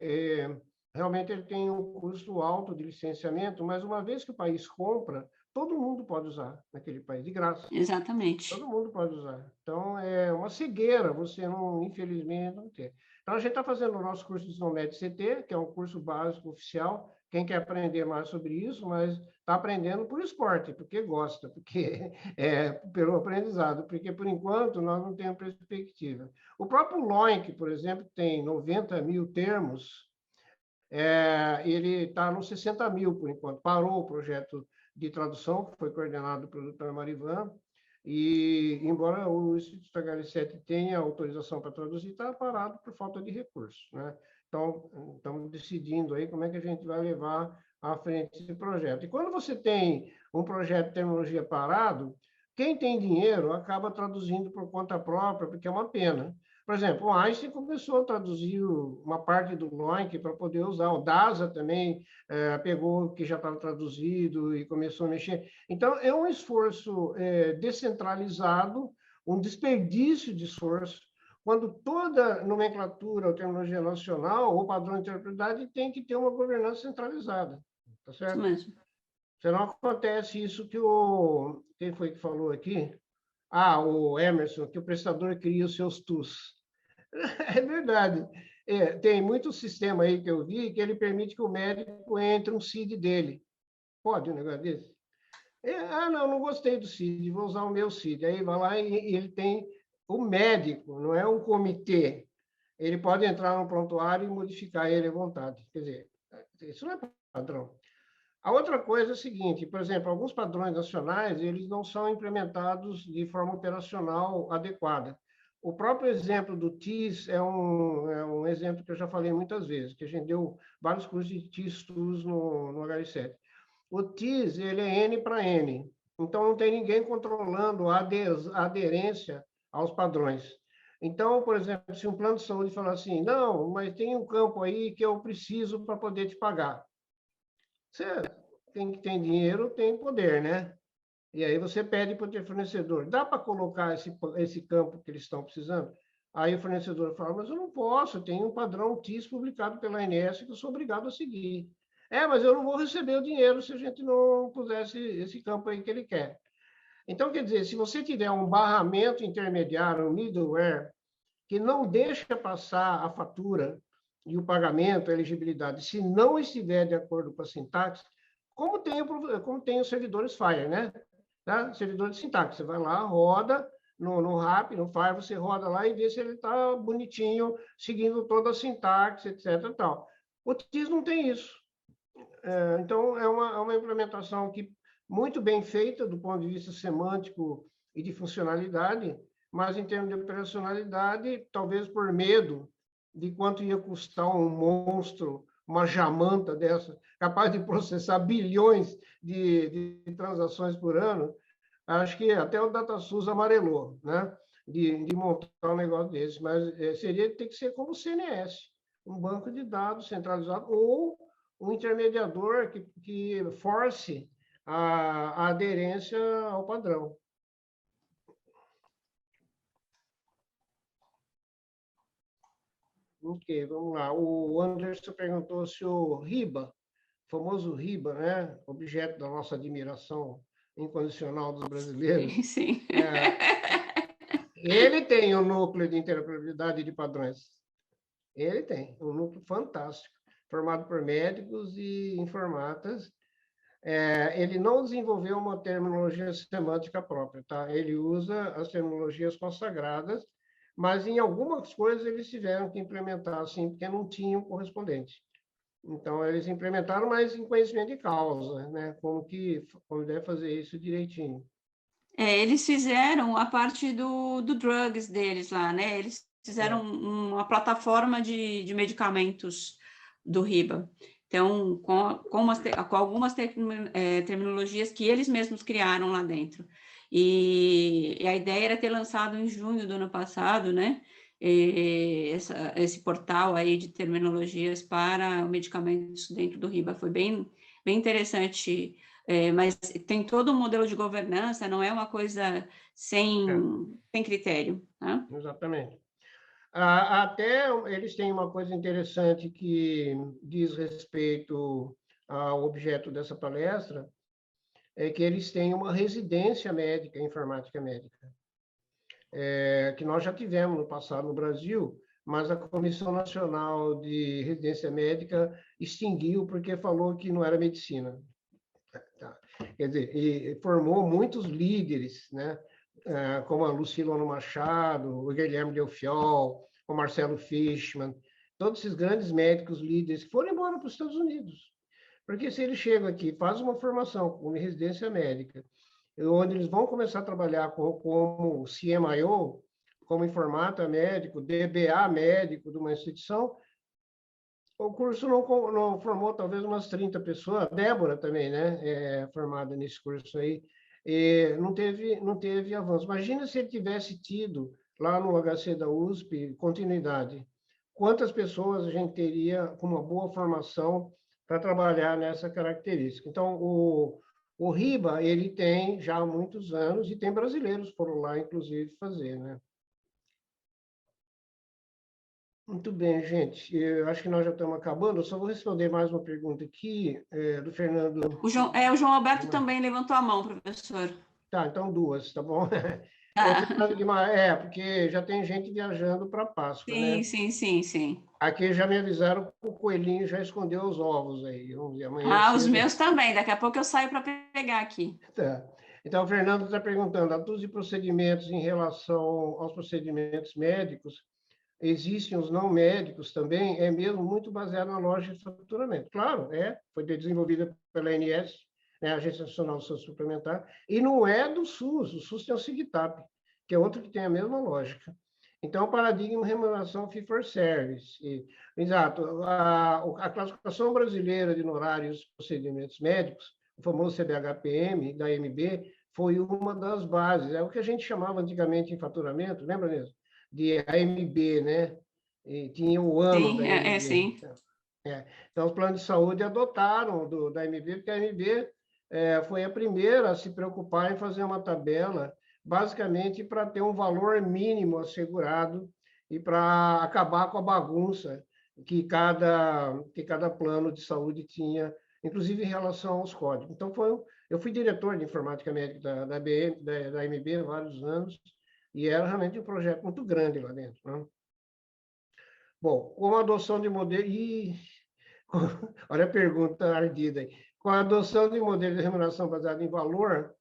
realmente ele tem um custo alto de licenciamento, mas uma vez que o país compra, todo mundo pode usar naquele país, de graça. Exatamente. Todo mundo pode usar. Então, é uma cegueira você não, infelizmente, não ter. Então, a gente está fazendo o nosso curso de Snomed CT, que é um curso básico oficial. Quem quer aprender mais sobre isso, mas está aprendendo por esporte, porque gosta, porque pelo aprendizado, porque, por enquanto, nós não temos perspectiva. O próprio LOINC, por exemplo, tem 90 mil termos, ele está nos 60 mil, por enquanto. Parou o projeto de tradução, que foi coordenado pelo Dr. Marivan, e, embora o Instituto HL7 tenha autorização para traduzir, está parado por falta de recursos, né? Então, estamos decidindo aí como é que a gente vai levar à frente esse projeto. E quando você tem um projeto de tecnologia parado, quem tem dinheiro acaba traduzindo por conta própria, porque é uma pena. Por exemplo, o Einstein começou a traduzir uma parte do LOINC para poder usar. O DASA também pegou o que já estava traduzido e começou a mexer. Então, é um esforço descentralizado, um desperdício de esforço, quando toda nomenclatura ou tecnologia nacional ou padrão de interpretabilidade tem que ter uma governança centralizada. Tá certo? Isso mesmo. Senão acontece isso que quem foi que falou aqui? O Emerson, que o prestador cria os seus TUS. É verdade. Tem muito sistema aí que eu vi que ele permite que o médico entre um CID dele. Pode um negócio desse? Não gostei do CID, vou usar o meu CID. Aí vai lá e ele tem o médico, não é um comitê. Ele pode entrar no prontuário e modificar ele à vontade. Quer dizer, isso não é padrão. A outra coisa é a seguinte, por exemplo, alguns padrões nacionais, eles não são implementados de forma operacional adequada. O próprio exemplo do TIS é um exemplo que eu já falei muitas vezes, que a gente deu vários cursos de TIS-TUS no HL7. O TIS, ele é N para N, então não tem ninguém controlando a aderência aos padrões. Então, por exemplo, se um plano de saúde falar assim, não, mas tem um campo aí que eu preciso para poder te pagar. Você tem dinheiro, tem poder, né? E aí você pede para o teu fornecedor, dá para colocar esse campo que eles estão precisando? Aí o fornecedor fala, mas eu não posso, tem um padrão TIS publicado pela ANS que eu sou obrigado a seguir. Mas eu não vou receber o dinheiro se a gente não pusesse esse campo aí que ele quer. Então, quer dizer, se você tiver um barramento intermediário, um middleware, que não deixa passar a fatura e o pagamento, a elegibilidade, se não estiver de acordo com a sintaxe, como tem os servidores FHIR, né? Tá? Servidor de sintaxe, você vai lá, roda no RAP, no FHIR, você roda lá e vê se ele está bonitinho, seguindo toda a sintaxe, etc. Tal. O TIS não tem isso. Então, é uma implementação que muito bem feita do ponto de vista semântico e de funcionalidade, mas em termos de operacionalidade, talvez por medo de quanto ia custar um monstro, uma jamanta dessa, capaz de processar bilhões de transações por ano, acho que até o DataSUS amarelou, né? De montar um negócio desse, mas ter que ser como o CNS, um banco de dados centralizado ou um intermediador que force a aderência ao padrão. Ok, vamos lá. O Anderson perguntou se o RIBA, o famoso RIBA, né, objeto da nossa admiração incondicional dos brasileiros, Sim, sim. Ele tem um núcleo de interoperabilidade de padrões. Ele tem um núcleo fantástico, formado por médicos e informatas. Ele não desenvolveu uma terminologia semântica própria, tá? Ele usa as terminologias consagradas, mas em algumas coisas eles tiveram que implementar assim, porque não tinham correspondente. Então, eles implementaram, mas em conhecimento de causa, né? Como deve fazer isso direitinho. Eles fizeram a parte do drugs deles lá, né? Eles fizeram uma plataforma de medicamentos do RIBA. Então, com algumas terminologias que eles mesmos criaram lá dentro. E a ideia era ter lançado em junho do ano passado, né? Esse portal aí de terminologias para medicamentos dentro do RIBA. Foi bem interessante, mas tem todo um modelo de governança, não é uma coisa sem critério. Tá? Exatamente. Até eles têm uma coisa interessante que diz respeito ao objeto dessa palestra, é que eles têm uma residência médica, informática médica, que nós já tivemos no passado no Brasil, mas a Comissão Nacional de Residência Médica extinguiu porque falou que não era medicina. Tá. Quer dizer, e formou muitos líderes, né? Como a Lucilano Machado, o Guilherme Delfiol, o Marcelo Fishman, todos esses grandes médicos líderes que foram embora para os Estados Unidos. Porque se eles chegam aqui, fazem uma formação como residência médica, onde eles vão começar a trabalhar como CMIO, como informata médico, DBA médico de uma instituição, o curso não formou talvez umas 30 pessoas, a Débora também, né, formada nesse curso aí, e não teve avanço. Imagina se ele tivesse tido, lá no HC da USP, continuidade. Quantas pessoas a gente teria com uma boa formação para trabalhar nessa característica? Então, o RIBA, ele tem já há muitos anos, e tem brasileiros que foram lá, inclusive, fazer, né? Muito bem, gente. Eu acho que nós já estamos acabando. Eu só vou responder mais uma pergunta aqui, do Fernando. O João Alberto também levantou a mão, professor. Tá, então duas, tá bom? Ah. Porque já tem gente viajando para Páscoa, né? Sim. Aqui já me avisaram que o coelhinho já escondeu os ovos aí. Vamos ver, amanhã Os cedo. meus também. Daqui a pouco eu saio para pegar aqui. Tá. Então, o Fernando está perguntando, atos de procedimentos em relação aos procedimentos médicos, existem os não médicos também, é mesmo muito baseado na lógica de faturamento. Claro, foi desenvolvida pela ANS, né, Agência Nacional de Saúde Suplementar, e não é do SUS. O SUS tem o SIGTAP, que é outro que tem a mesma lógica. Então, o paradigma remuneração fee for service. Exato. A classificação brasileira de honorários e procedimentos médicos, o famoso CBHPM, da MB, foi uma das bases. É o que a gente chamava antigamente em faturamento, lembra mesmo? de AMB, né? E tinha o ano da AMB. Sim. Então, os planos de saúde adotaram da AMB, porque a AMB foi a primeira a se preocupar em fazer uma tabela, basicamente para ter um valor mínimo assegurado e para acabar com a bagunça que cada plano de saúde tinha, inclusive em relação aos códigos. Então, eu fui diretor de informática médica da AMB há vários anos, e era realmente um projeto muito grande lá dentro, né? Bom, com a adoção de modelo... olha a pergunta ardida aí. Com a adoção de modelo de remuneração baseado em valor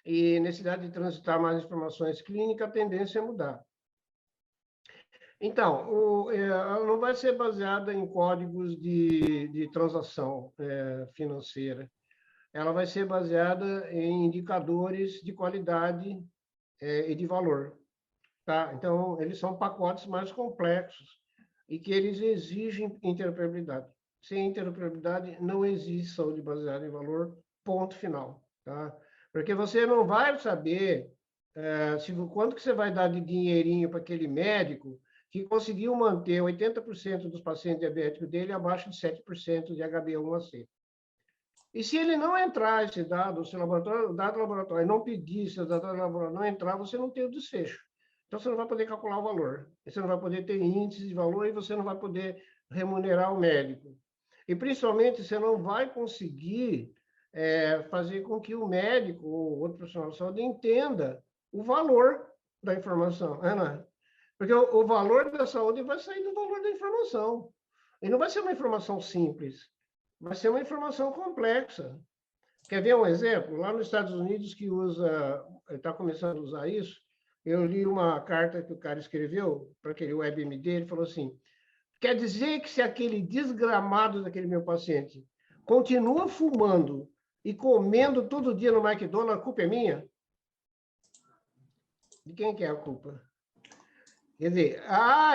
e necessidade de transitar mais informações clínicas, a tendência é mudar. Então, ela não vai ser baseada em códigos de transação financeira. Ela vai ser baseada em indicadores de qualidade e de valor. Tá? Então, eles são pacotes mais complexos e que eles exigem interoperabilidade. Sem interoperabilidade, não existe saúde baseada em valor, ponto final. Tá? Porque você não vai saber quanto que você vai dar de dinheirinho para aquele médico que conseguiu manter 80% dos pacientes diabéticos dele abaixo de 7% de HbA1c. E se ele não entrar esse dado, o seu laboratório, o dado do laboratório, não pedir, se o dado do laboratório não entrar, você não tem o desfecho. Então, você não vai poder calcular o valor. Você não vai poder ter índice de valor e você não vai poder remunerar o médico. E, principalmente, você não vai conseguir fazer com que o médico ou outro profissional de saúde entenda o valor da informação. Ana? Porque o valor da saúde vai sair do valor da informação. E não vai ser uma informação simples. Vai ser uma informação complexa. Quer ver um exemplo? Lá nos Estados Unidos, que está começando a usar isso, eu li uma carta que o cara escreveu para aquele WebMD, ele falou assim, quer dizer que se aquele desgramado daquele meu paciente continua fumando e comendo todo dia no McDonald's, a culpa é minha? De quem que é a culpa? Quer dizer,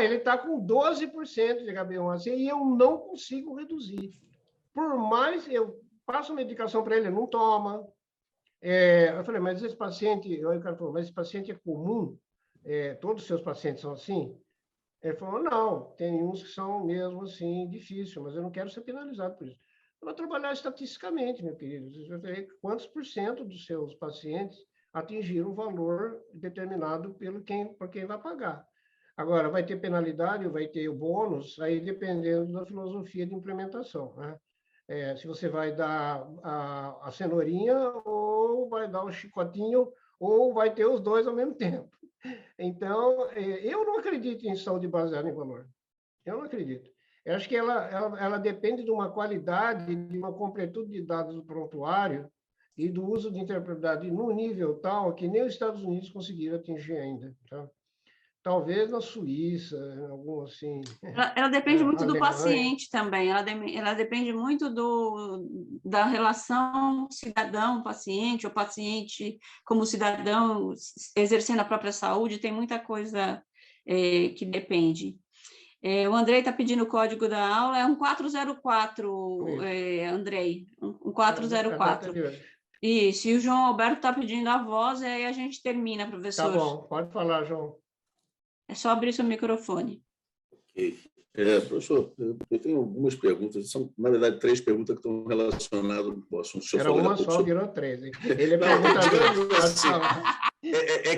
ele está com 12% de HbA1c e eu não consigo reduzir. Por mais eu passo medicação para ele não toma. Eu falei, mas esse paciente... Aí o cara falou, mas esse paciente é comum? Todos os seus pacientes são assim? Ele falou, não, tem uns que são mesmo assim, difícil, mas eu não quero ser penalizado por isso. Eu vou trabalhar estatisticamente, meu querido. Você vai ver quantos por cento dos seus pacientes atingiram o valor determinado por quem vai pagar. Agora, vai ter penalidade, vai ter o bônus, aí dependendo da filosofia de implementação, né? Se você vai dar a cenourinha, ou vai dar o chicotinho, ou vai ter os dois ao mesmo tempo. Então, eu não acredito em saúde baseada em valor. Eu não acredito. Eu acho que ela depende de uma qualidade, de uma completude de dados do prontuário e do uso de interpretabilidade num nível tal que nem os Estados Unidos conseguiram atingir ainda. Tá? Talvez na Suíça, algum assim... Ela depende muito do Alemanha. paciente também, ela depende muito da relação cidadão-paciente, ou paciente como cidadão exercendo a própria saúde, tem muita coisa que depende. O Andrei está pedindo o código da aula, é 1404, Andrei, 1404. Isso, e o João Alberto está pedindo a voz, e aí a gente termina, professor. Tá bom, pode falar, João. É só abrir seu microfone. Ok. Professor, eu tenho algumas perguntas, são, na verdade, 3 perguntas que estão relacionadas com o assunto que o senhor falou. Era uma só, virou 3. Ele é perguntador. Assim,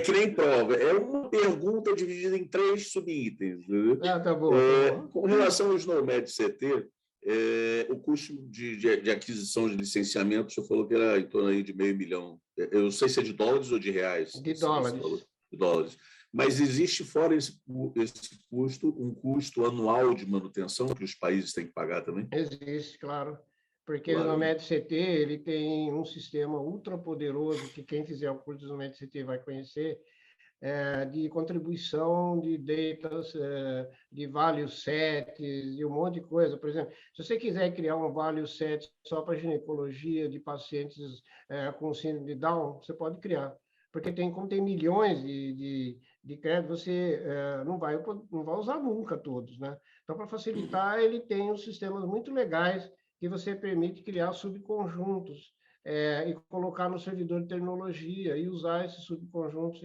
que nem prova. É uma pergunta dividida em 3 subitens. Tá bom. Com relação ao SNOMED CT, o custo de aquisição de licenciamento, o senhor falou que era em torno aí de $500 milhão. Eu não sei se é de dólares ou de reais. De dólares. De dólares. Mas existe, fora esse custo, um custo anual de manutenção que os países têm que pagar também? Existe, claro. Porque Claro. o SNOMED CT ele tem um sistema ultra poderoso que quem fizer o curso do SNOMED CT vai conhecer, de contribuição de datas, de value sets, e um monte de coisa. Por exemplo, se você quiser criar um value set só para ginecologia de pacientes com síndrome de Down, você pode criar. Porque como tem milhões de créditos, você não vai usar nunca todos, né? Então, para facilitar, ele tem uns sistemas muito legais que você permite criar subconjuntos e colocar no servidor de tecnologia e usar esses subconjuntos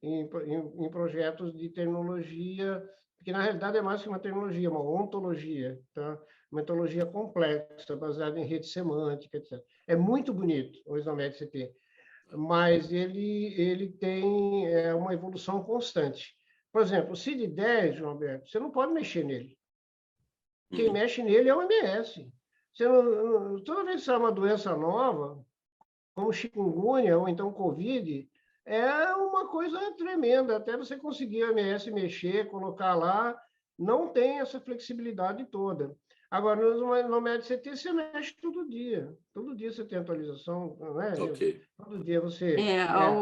em projetos de tecnologia, que na realidade é mais que uma tecnologia, uma ontologia, tá? Uma ontologia complexa, baseada em rede semântica, etc. É muito bonito o SNOMED CT, mas ele tem uma evolução constante. Por exemplo, o CID-10, João Alberto, você não pode mexer nele. Quem mexe nele é o OMS. Toda vez que sai uma doença nova, como chikungunya ou então Covid, é uma coisa tremenda. Até você conseguir o OMS mexer, colocar lá, não tem essa flexibilidade toda. Agora, no MedCT, você mexe todo dia. Todo dia você tem atualização, não é? Ok. Todo dia você...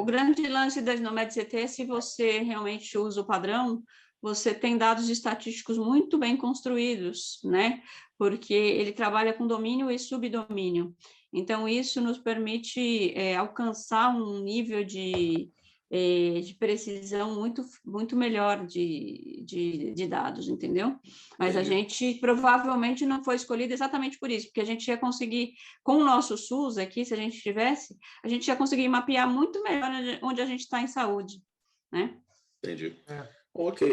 O grande lance da SNOMED-CT é se você realmente usa o padrão, você tem dados estatísticos muito bem construídos, né? Porque ele trabalha com domínio e subdomínio. Então, isso nos permite alcançar um nível de precisão muito melhor de dados, entendeu? Mas a gente provavelmente não foi escolhido exatamente por isso, porque a gente ia conseguir, com o nosso SUS aqui, se a gente tivesse, a gente ia conseguir mapear muito melhor onde a gente está em saúde, né? Entendi. Ok.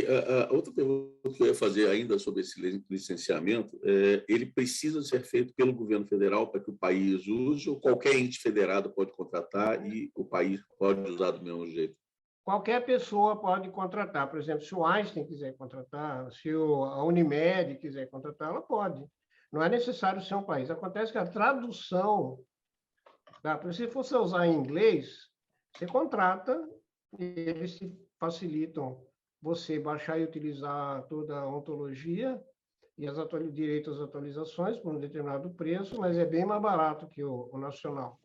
Outra pergunta que eu ia fazer ainda sobre esse licenciamento, ele precisa ser feito pelo governo federal para que o país use, ou qualquer ente federado pode contratar e o país pode usar do mesmo jeito? Qualquer pessoa pode contratar. Por exemplo, se o Einstein quiser contratar, se a Unimed quiser contratar, ela pode. Não é necessário ser um país. Acontece que a tradução, se você usar em inglês, você contrata, e eles facilitam você baixar e utilizar toda a ontologia e direito às atualizações por um determinado preço, mas é bem mais barato que o nacional.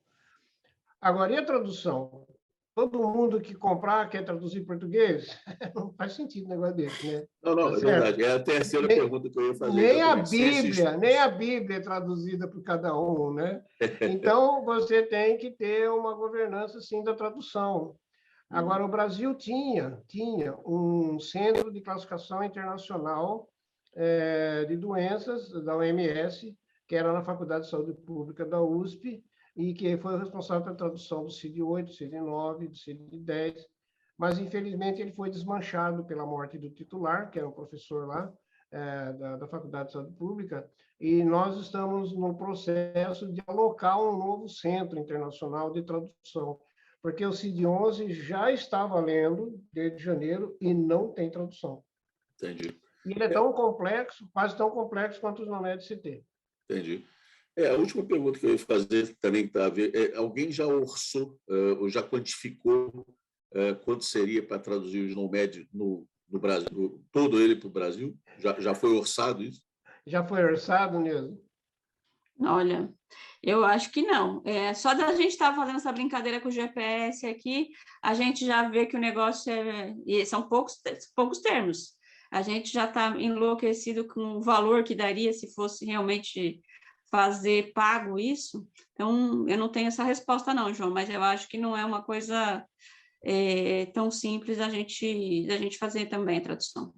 Agora, e a tradução? Todo mundo que comprar quer traduzir em português? Não faz sentido um negócio desse, né? Não, é verdade. É a terceira pergunta que eu ia fazer. Nem a Bíblia é traduzida por cada um, né? Então, você tem que ter uma governança, sim, da tradução. Agora, o Brasil tinha um centro de classificação internacional de doenças da OMS, que era na Faculdade de Saúde Pública da USP, e que foi o responsável pela tradução do CID-8, do CID-9, do CID-10, mas, infelizmente, ele foi desmanchado pela morte do titular, que era um professor lá, da Faculdade de Saúde Pública, e nós estamos no processo de alocar um novo centro internacional de tradução, porque o CID-11 já está valendo desde janeiro e não tem tradução. Entendi. E ele é tão complexo, quase tão complexo quanto os NOMED-CT. Entendi. A última pergunta que eu ia fazer também está a ver, alguém já orçou, ou já quantificou quanto seria para traduzir o SNOMED no Brasil, todo ele para o Brasil? Já foi orçado isso? Já foi orçado, Nilson? Olha, eu acho que não. Só da gente estar fazendo essa brincadeira com o GPS aqui, a gente já vê que o negócio são poucos termos. A gente já está enlouquecido com o valor que daria se fosse realmente fazer pago isso. Então, eu não tenho essa resposta não, João, mas eu acho que não é uma coisa tão simples da gente fazer também a tradução.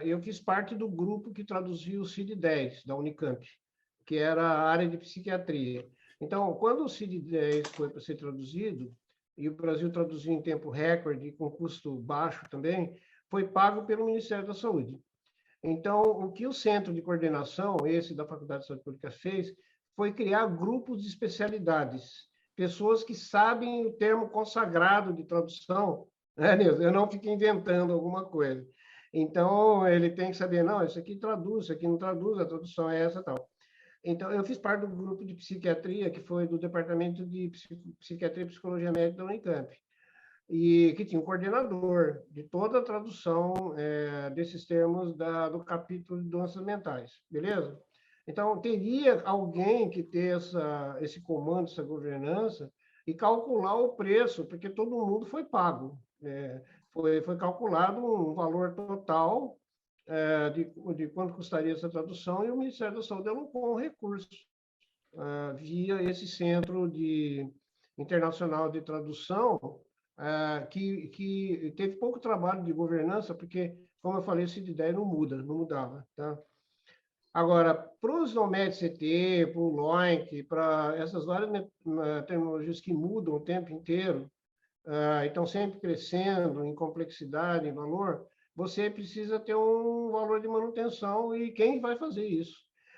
Eu fiz parte do grupo que traduziu o CID-10 da Unicamp, que era a área de psiquiatria. Então, quando o CID-10 foi para ser traduzido, e o Brasil traduziu em tempo recorde, com custo baixo também, foi pago pelo Ministério da Saúde. Então, o que o Centro de Coordenação, esse da Faculdade de Saúde Pública, fez foi criar grupos de especialidades, pessoas que sabem o termo consagrado de tradução, né, Nilson? Eu não fico inventando alguma coisa. Então, ele tem que saber, não, isso aqui traduz, isso aqui não traduz, a tradução é essa e tal. Então, eu fiz parte do grupo de psiquiatria, que foi do Departamento de Psiquiatria e Psicologia Médica da Unicamp, e que tinha um coordenador de toda a tradução desses termos do capítulo de doenças mentais, beleza? Então, teria alguém que ter esse comando, essa governança, e calcular o preço, porque todo mundo foi pago. Foi calculado um valor total de quanto custaria essa tradução, e o Ministério da Saúde alocou um recurso via esse centro internacional de tradução, que teve pouco trabalho de governança, porque, como eu falei, esse CID-10 não mudava, tá? Agora, para os NOMED-CT, para o LOINC, para essas várias terminologias que mudam o tempo inteiro, e estão sempre crescendo em complexidade, em valor, você precisa ter um valor de manutenção e quem vai fazer isso?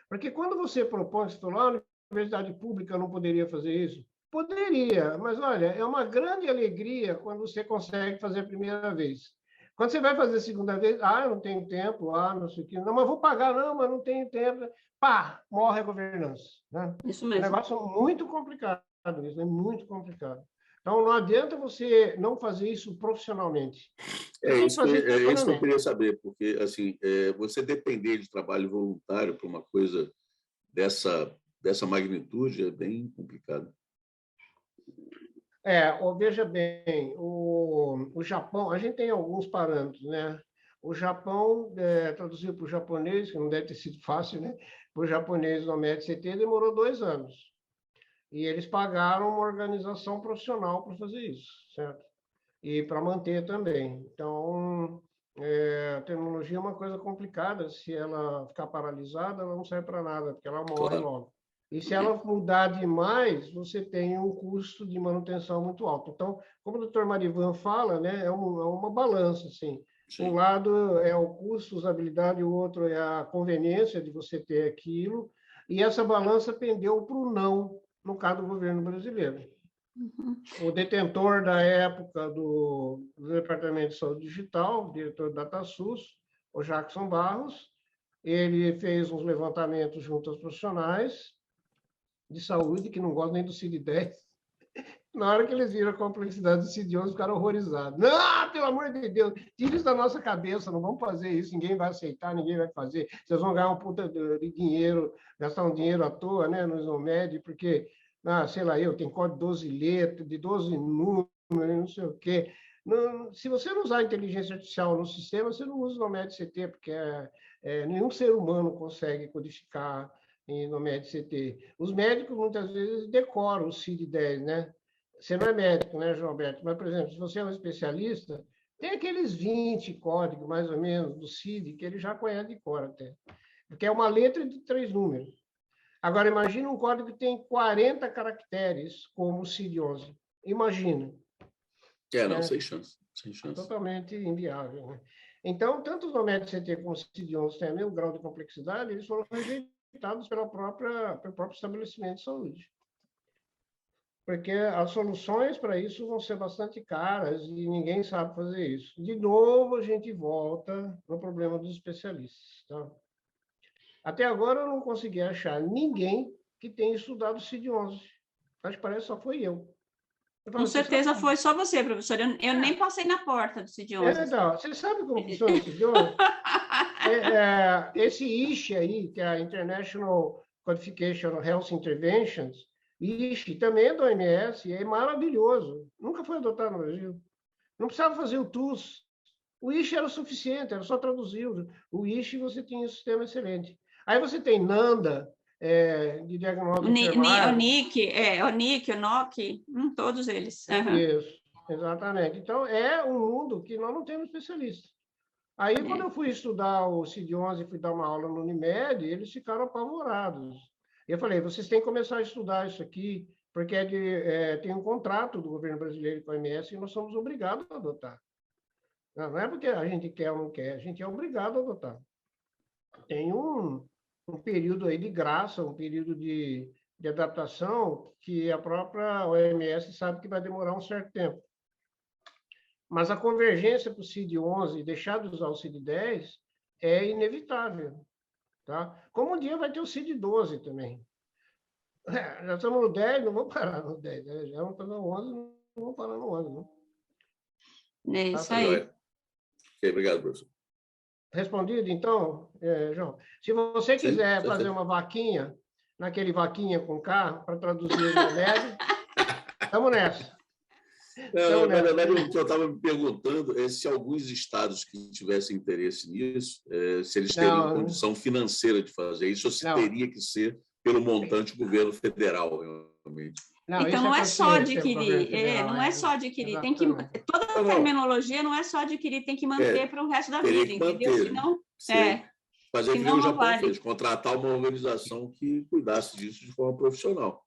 Porque quando você propõe, você falou, a universidade pública não poderia fazer isso? Poderia, mas olha, é uma grande alegria quando você consegue fazer a primeira vez. Quando você vai fazer a segunda vez, eu não tenho tempo, não sei o quê, não, mas vou pagar, não, mas não tenho tempo. Pá, morre a governança. Né? Isso mesmo. É um negócio muito complicado, isso é muito complicado. Então, não adianta você não fazer isso profissionalmente. É isso que eu queria saber, porque assim, você depender de trabalho voluntário para uma coisa dessa magnitude é bem complicado. Veja bem, o Japão, a gente tem alguns parâmetros, né? O Japão, traduzido para o japonês, que não deve ter sido fácil, né? Para o japonês no NOMED-CT demorou 2 anos. E eles pagaram uma organização profissional para fazer isso, certo? E para manter também. Então, a tecnologia é uma coisa complicada. Se ela ficar paralisada, ela não serve para nada, porque ela morre logo. E se ela mudar demais, você tem um custo de manutenção muito alto. Então, como o doutor Marivan fala, né, é uma balança, assim. Sim. Um lado é o custo, usabilidade, o outro é a conveniência de você ter aquilo. E essa balança pendeu para o não, no caso do governo brasileiro. O detentor da época do Departamento de Saúde Digital, o diretor do DataSUS, o Jackson Barros, ele fez uns levantamentos junto aos profissionais de saúde, que não gostam nem do CID-10. Na hora que eles viram a complexidade do CID-11, ficaram horrorizados. Não, pelo amor de Deus, tira isso da nossa cabeça, não vamos fazer isso, ninguém vai aceitar, ninguém vai fazer. Vocês vão ganhar um puta de dinheiro, gastar um dinheiro à toa, né, no SNOMED, porque, sei lá, tem código de 12 letras, de 12 números, não sei o quê. Não, se você não usar a inteligência artificial no sistema, você não usa o NOMED-CT, porque nenhum ser humano consegue codificar no NOMED-CT. Os médicos, muitas vezes, decoram o CID-10, né? Você não é médico, né, João Alberto? Mas, por exemplo, se você é um especialista, tem aqueles 20 códigos, mais ou menos, do CID, que ele já conhece de cor até. Porque é uma letra de 3 números. Agora, imagina um código que tem 40 caracteres, como o CID-11. Imagina. Não, sem chance. Sem chance. Totalmente inviável. Né? Então, tanto o NOMED-CT como o CID-11 têm o mesmo grau de complexidade, eles foram rejeitados pelo próprio estabelecimento de saúde. Porque as soluções para isso vão ser bastante caras e ninguém sabe fazer isso. De novo, a gente volta no problema dos especialistas. Tá? Até agora, eu não consegui achar ninguém que tenha estudado o CID-11. Acho que parece que só foi eu. Com certeza foi só você, professor. Eu nem passei na porta do CID-11. Então, você sabe como funciona o CID-11? Esse ISH aí, que é a International Codification of Health Interventions, ISH também é do OMS, é maravilhoso. Nunca foi adotado no Brasil. Não precisava fazer o TUS. O ISH era o suficiente, era só traduzir. O ISH você tinha um sistema excelente. Aí você tem NANDA, de diagnóstico o NIC, o NOC, todos eles. Uhum. Isso, exatamente. Então, é um mundo que nós não temos especialista. Aí, quando eu fui estudar o CID-11 e fui dar uma aula no Unimed, eles ficaram apavorados. Eu falei, vocês têm que começar a estudar isso aqui, porque tem um contrato do governo brasileiro com a OMS e nós somos obrigados a adotar. Não é porque a gente quer ou não quer, a gente é obrigado a adotar. Tem um período aí de graça, um período de adaptação que a própria OMS sabe que vai demorar um certo tempo. Mas a convergência para o CID-11 e deixar de usar o CID-10 é inevitável. Tá? Como um dia vai ter o CID-12 também. Já estamos no 10, não vamos parar no 10. Né? Já vamos fazer no 11, não vamos parar no 11. Não. É isso aí. Okay, obrigado, professor. Respondido, então, João? Se você quiser fazer uma vaquinha, naquele vaquinha com K, para traduzir o médio, estamos nessa. Não, na verdade, o que eu estava me perguntando é se alguns estados que tivessem interesse nisso, se eles teriam condição financeira de fazer isso, ou se teria que ser pelo montante do governo federal, realmente. Então, não é só adquirir, não é só adquirir, tem que, toda a terminologia não é só adquirir, tem que manter para o resto da vida, entendeu? Senão, Fazer que nem Senão o não Japão vale. fez, contratar uma organização que cuidasse disso de forma profissional.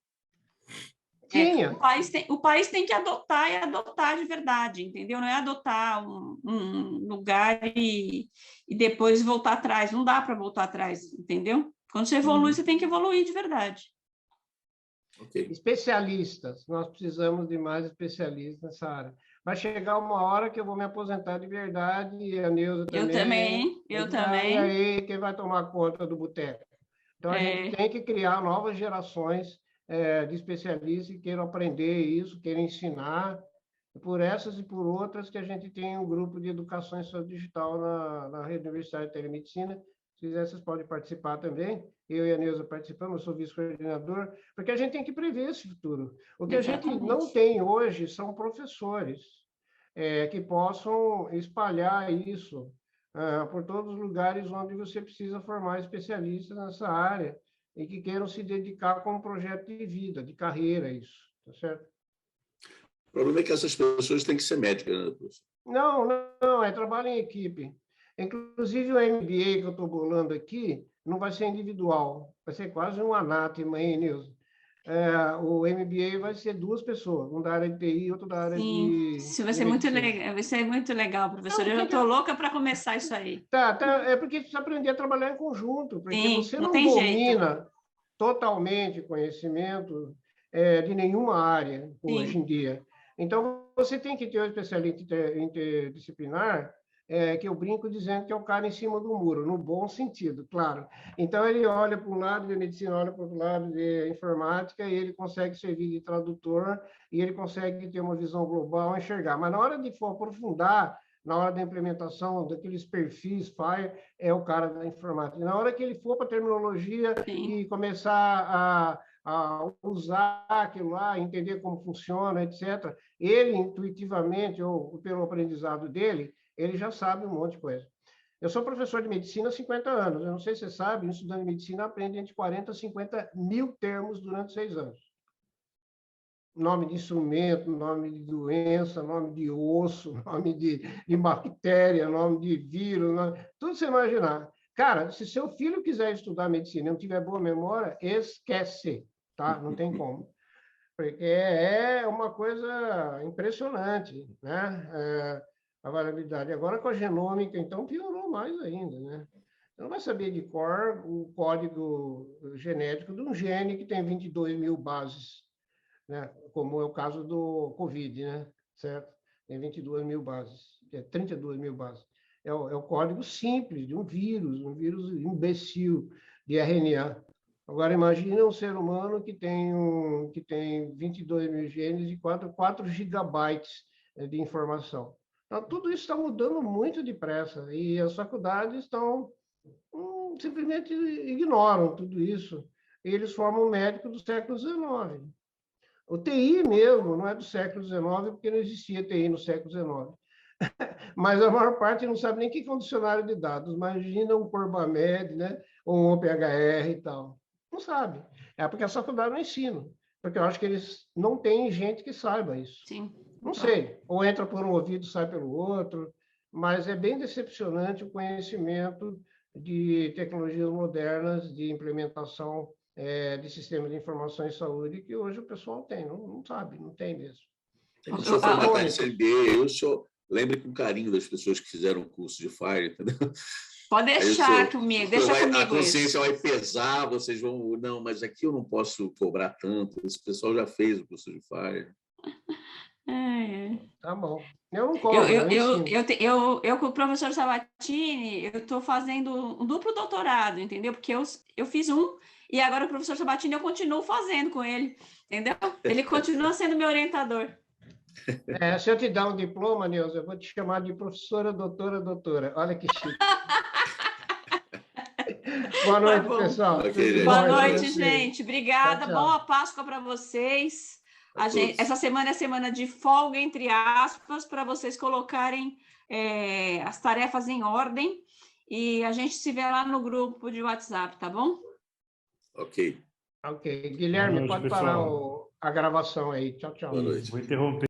O país tem que adotar e adotar de verdade, entendeu? Não é adotar um lugar e depois voltar atrás. Não dá para voltar atrás, entendeu? Quando você evolui, você tem que evoluir de verdade. Okay. Especialistas, nós precisamos de mais especialistas nessa área. Vai chegar uma hora que eu vou me aposentar de verdade, e a Neuza também. Eu também. E aí, quem vai tomar conta do boteco? Então, a gente tem que criar novas gerações de especialistas que queiram aprender isso, queiram ensinar. Por essas e por outras que a gente tem um grupo de educação em saúde digital na Rede Universitária de Telemedicina. Se quiser, vocês podem participar também. Eu e a Neuza participamos, eu sou vice-coordenador, porque a gente tem que prever esse futuro. O que Exatamente. A gente não tem hoje são professores que possam espalhar isso por todos os lugares onde você precisa formar especialistas nessa área e que queiram se dedicar como projeto de vida, de carreira, isso, tá certo? O problema é que essas pessoas têm que ser médicas, né, professor? Não, é trabalho em equipe. Inclusive, o MBA que eu estou bolando aqui não vai ser individual, vai ser quase um anátema, hein, Nilson? O MBA vai ser 2 pessoas, um da área de TI e outro da área de isso vai ser muito legal, vai ser muito legal, professor. Eu estou louca para começar isso aí. Tá, é porque precisa aprender a trabalhar em conjunto, porque Sim, você não jeito. domina totalmente conhecimento de nenhuma área hoje em dia. Então, você tem que ter um especialista interdisciplinar, que eu brinco dizendo que é o cara em cima do muro, no bom sentido, claro. Então, ele olha para um lado de medicina, olha para o lado de informática, e ele consegue servir de tradutor, e ele consegue ter uma visão global, enxergar. Mas na hora de for aprofundar, na hora da implementação daqueles perfis FIRE, é o cara da informática. Na hora que ele for para a terminologia e começar a usar aquilo lá, entender como funciona, etc., ele, intuitivamente, ou pelo aprendizado dele, ele já sabe um monte de coisa. Eu sou professor de medicina há 50 anos. Eu não sei se você sabe, um estudante de medicina aprende entre 40 e 50 mil termos durante 6 anos. Nome de instrumento, nome de doença, nome de osso, nome de bactéria, nome de vírus, tudo você imaginar. Cara, se seu filho quiser estudar medicina e não tiver boa memória, esquece, tá? Não tem como. Porque é uma coisa impressionante, né? A variabilidade. Agora, com a genômica, então, piorou mais ainda, né? Você não vai saber de cor o código genético de um gene que tem 22 mil bases, né? Como é o caso do Covid, né? Certo? Tem 22 mil bases, 32 mil bases. É o código simples de um vírus imbecil de RNA. Agora, imagine um ser humano que tem 22 mil genes e 4 gigabytes de informação. Então, tudo isso está mudando muito depressa e as faculdades simplesmente ignoram tudo isso. Eles formam médico do século XIX. O TI mesmo não é do século XIX, porque não existia TI no século XIX. Mas a maior parte não sabe nem o que é um dicionário de dados. Imagina um Corbamed, né? Ou um OPHR e tal. Não sabe. É porque a faculdade não ensina. Porque eu acho que eles não têm gente que saiba isso. Sim. Não sei. Ou entra por um ouvido, sai pelo outro. Mas é bem decepcionante o conhecimento de tecnologias modernas, de implementação de sistemas de informação em saúde, que hoje o pessoal tem. Não sabe, não tem mesmo. O senhor foi matar esse MBA, o senhor lembre com carinho das pessoas que fizeram o curso de FIRE, entendeu? Pode deixar comigo, deixa comigo. A consciência vai pesar, vocês vão... Não, mas aqui eu não posso cobrar tanto, esse pessoal já fez o curso de FIRE. Tá bom. Eu não cobro. Eu com o professor Sabatini, eu estou fazendo um duplo doutorado, entendeu? Porque eu fiz um e agora o professor Sabatini eu continuo fazendo com ele, entendeu? Ele continua sendo meu orientador. Se eu te dar um diploma, Neuza, eu vou te chamar de professora, doutora. Olha que chique. Boa noite, pessoal. Boa noite, gente. Obrigada. Tchau. Boa Páscoa para vocês. Essa semana é semana de folga, entre aspas, para vocês colocarem as tarefas em ordem. E a gente se vê lá no grupo de WhatsApp, tá bom? Ok. Guilherme, pode parar a gravação aí. Tchau. Boa noite. Vou interromper.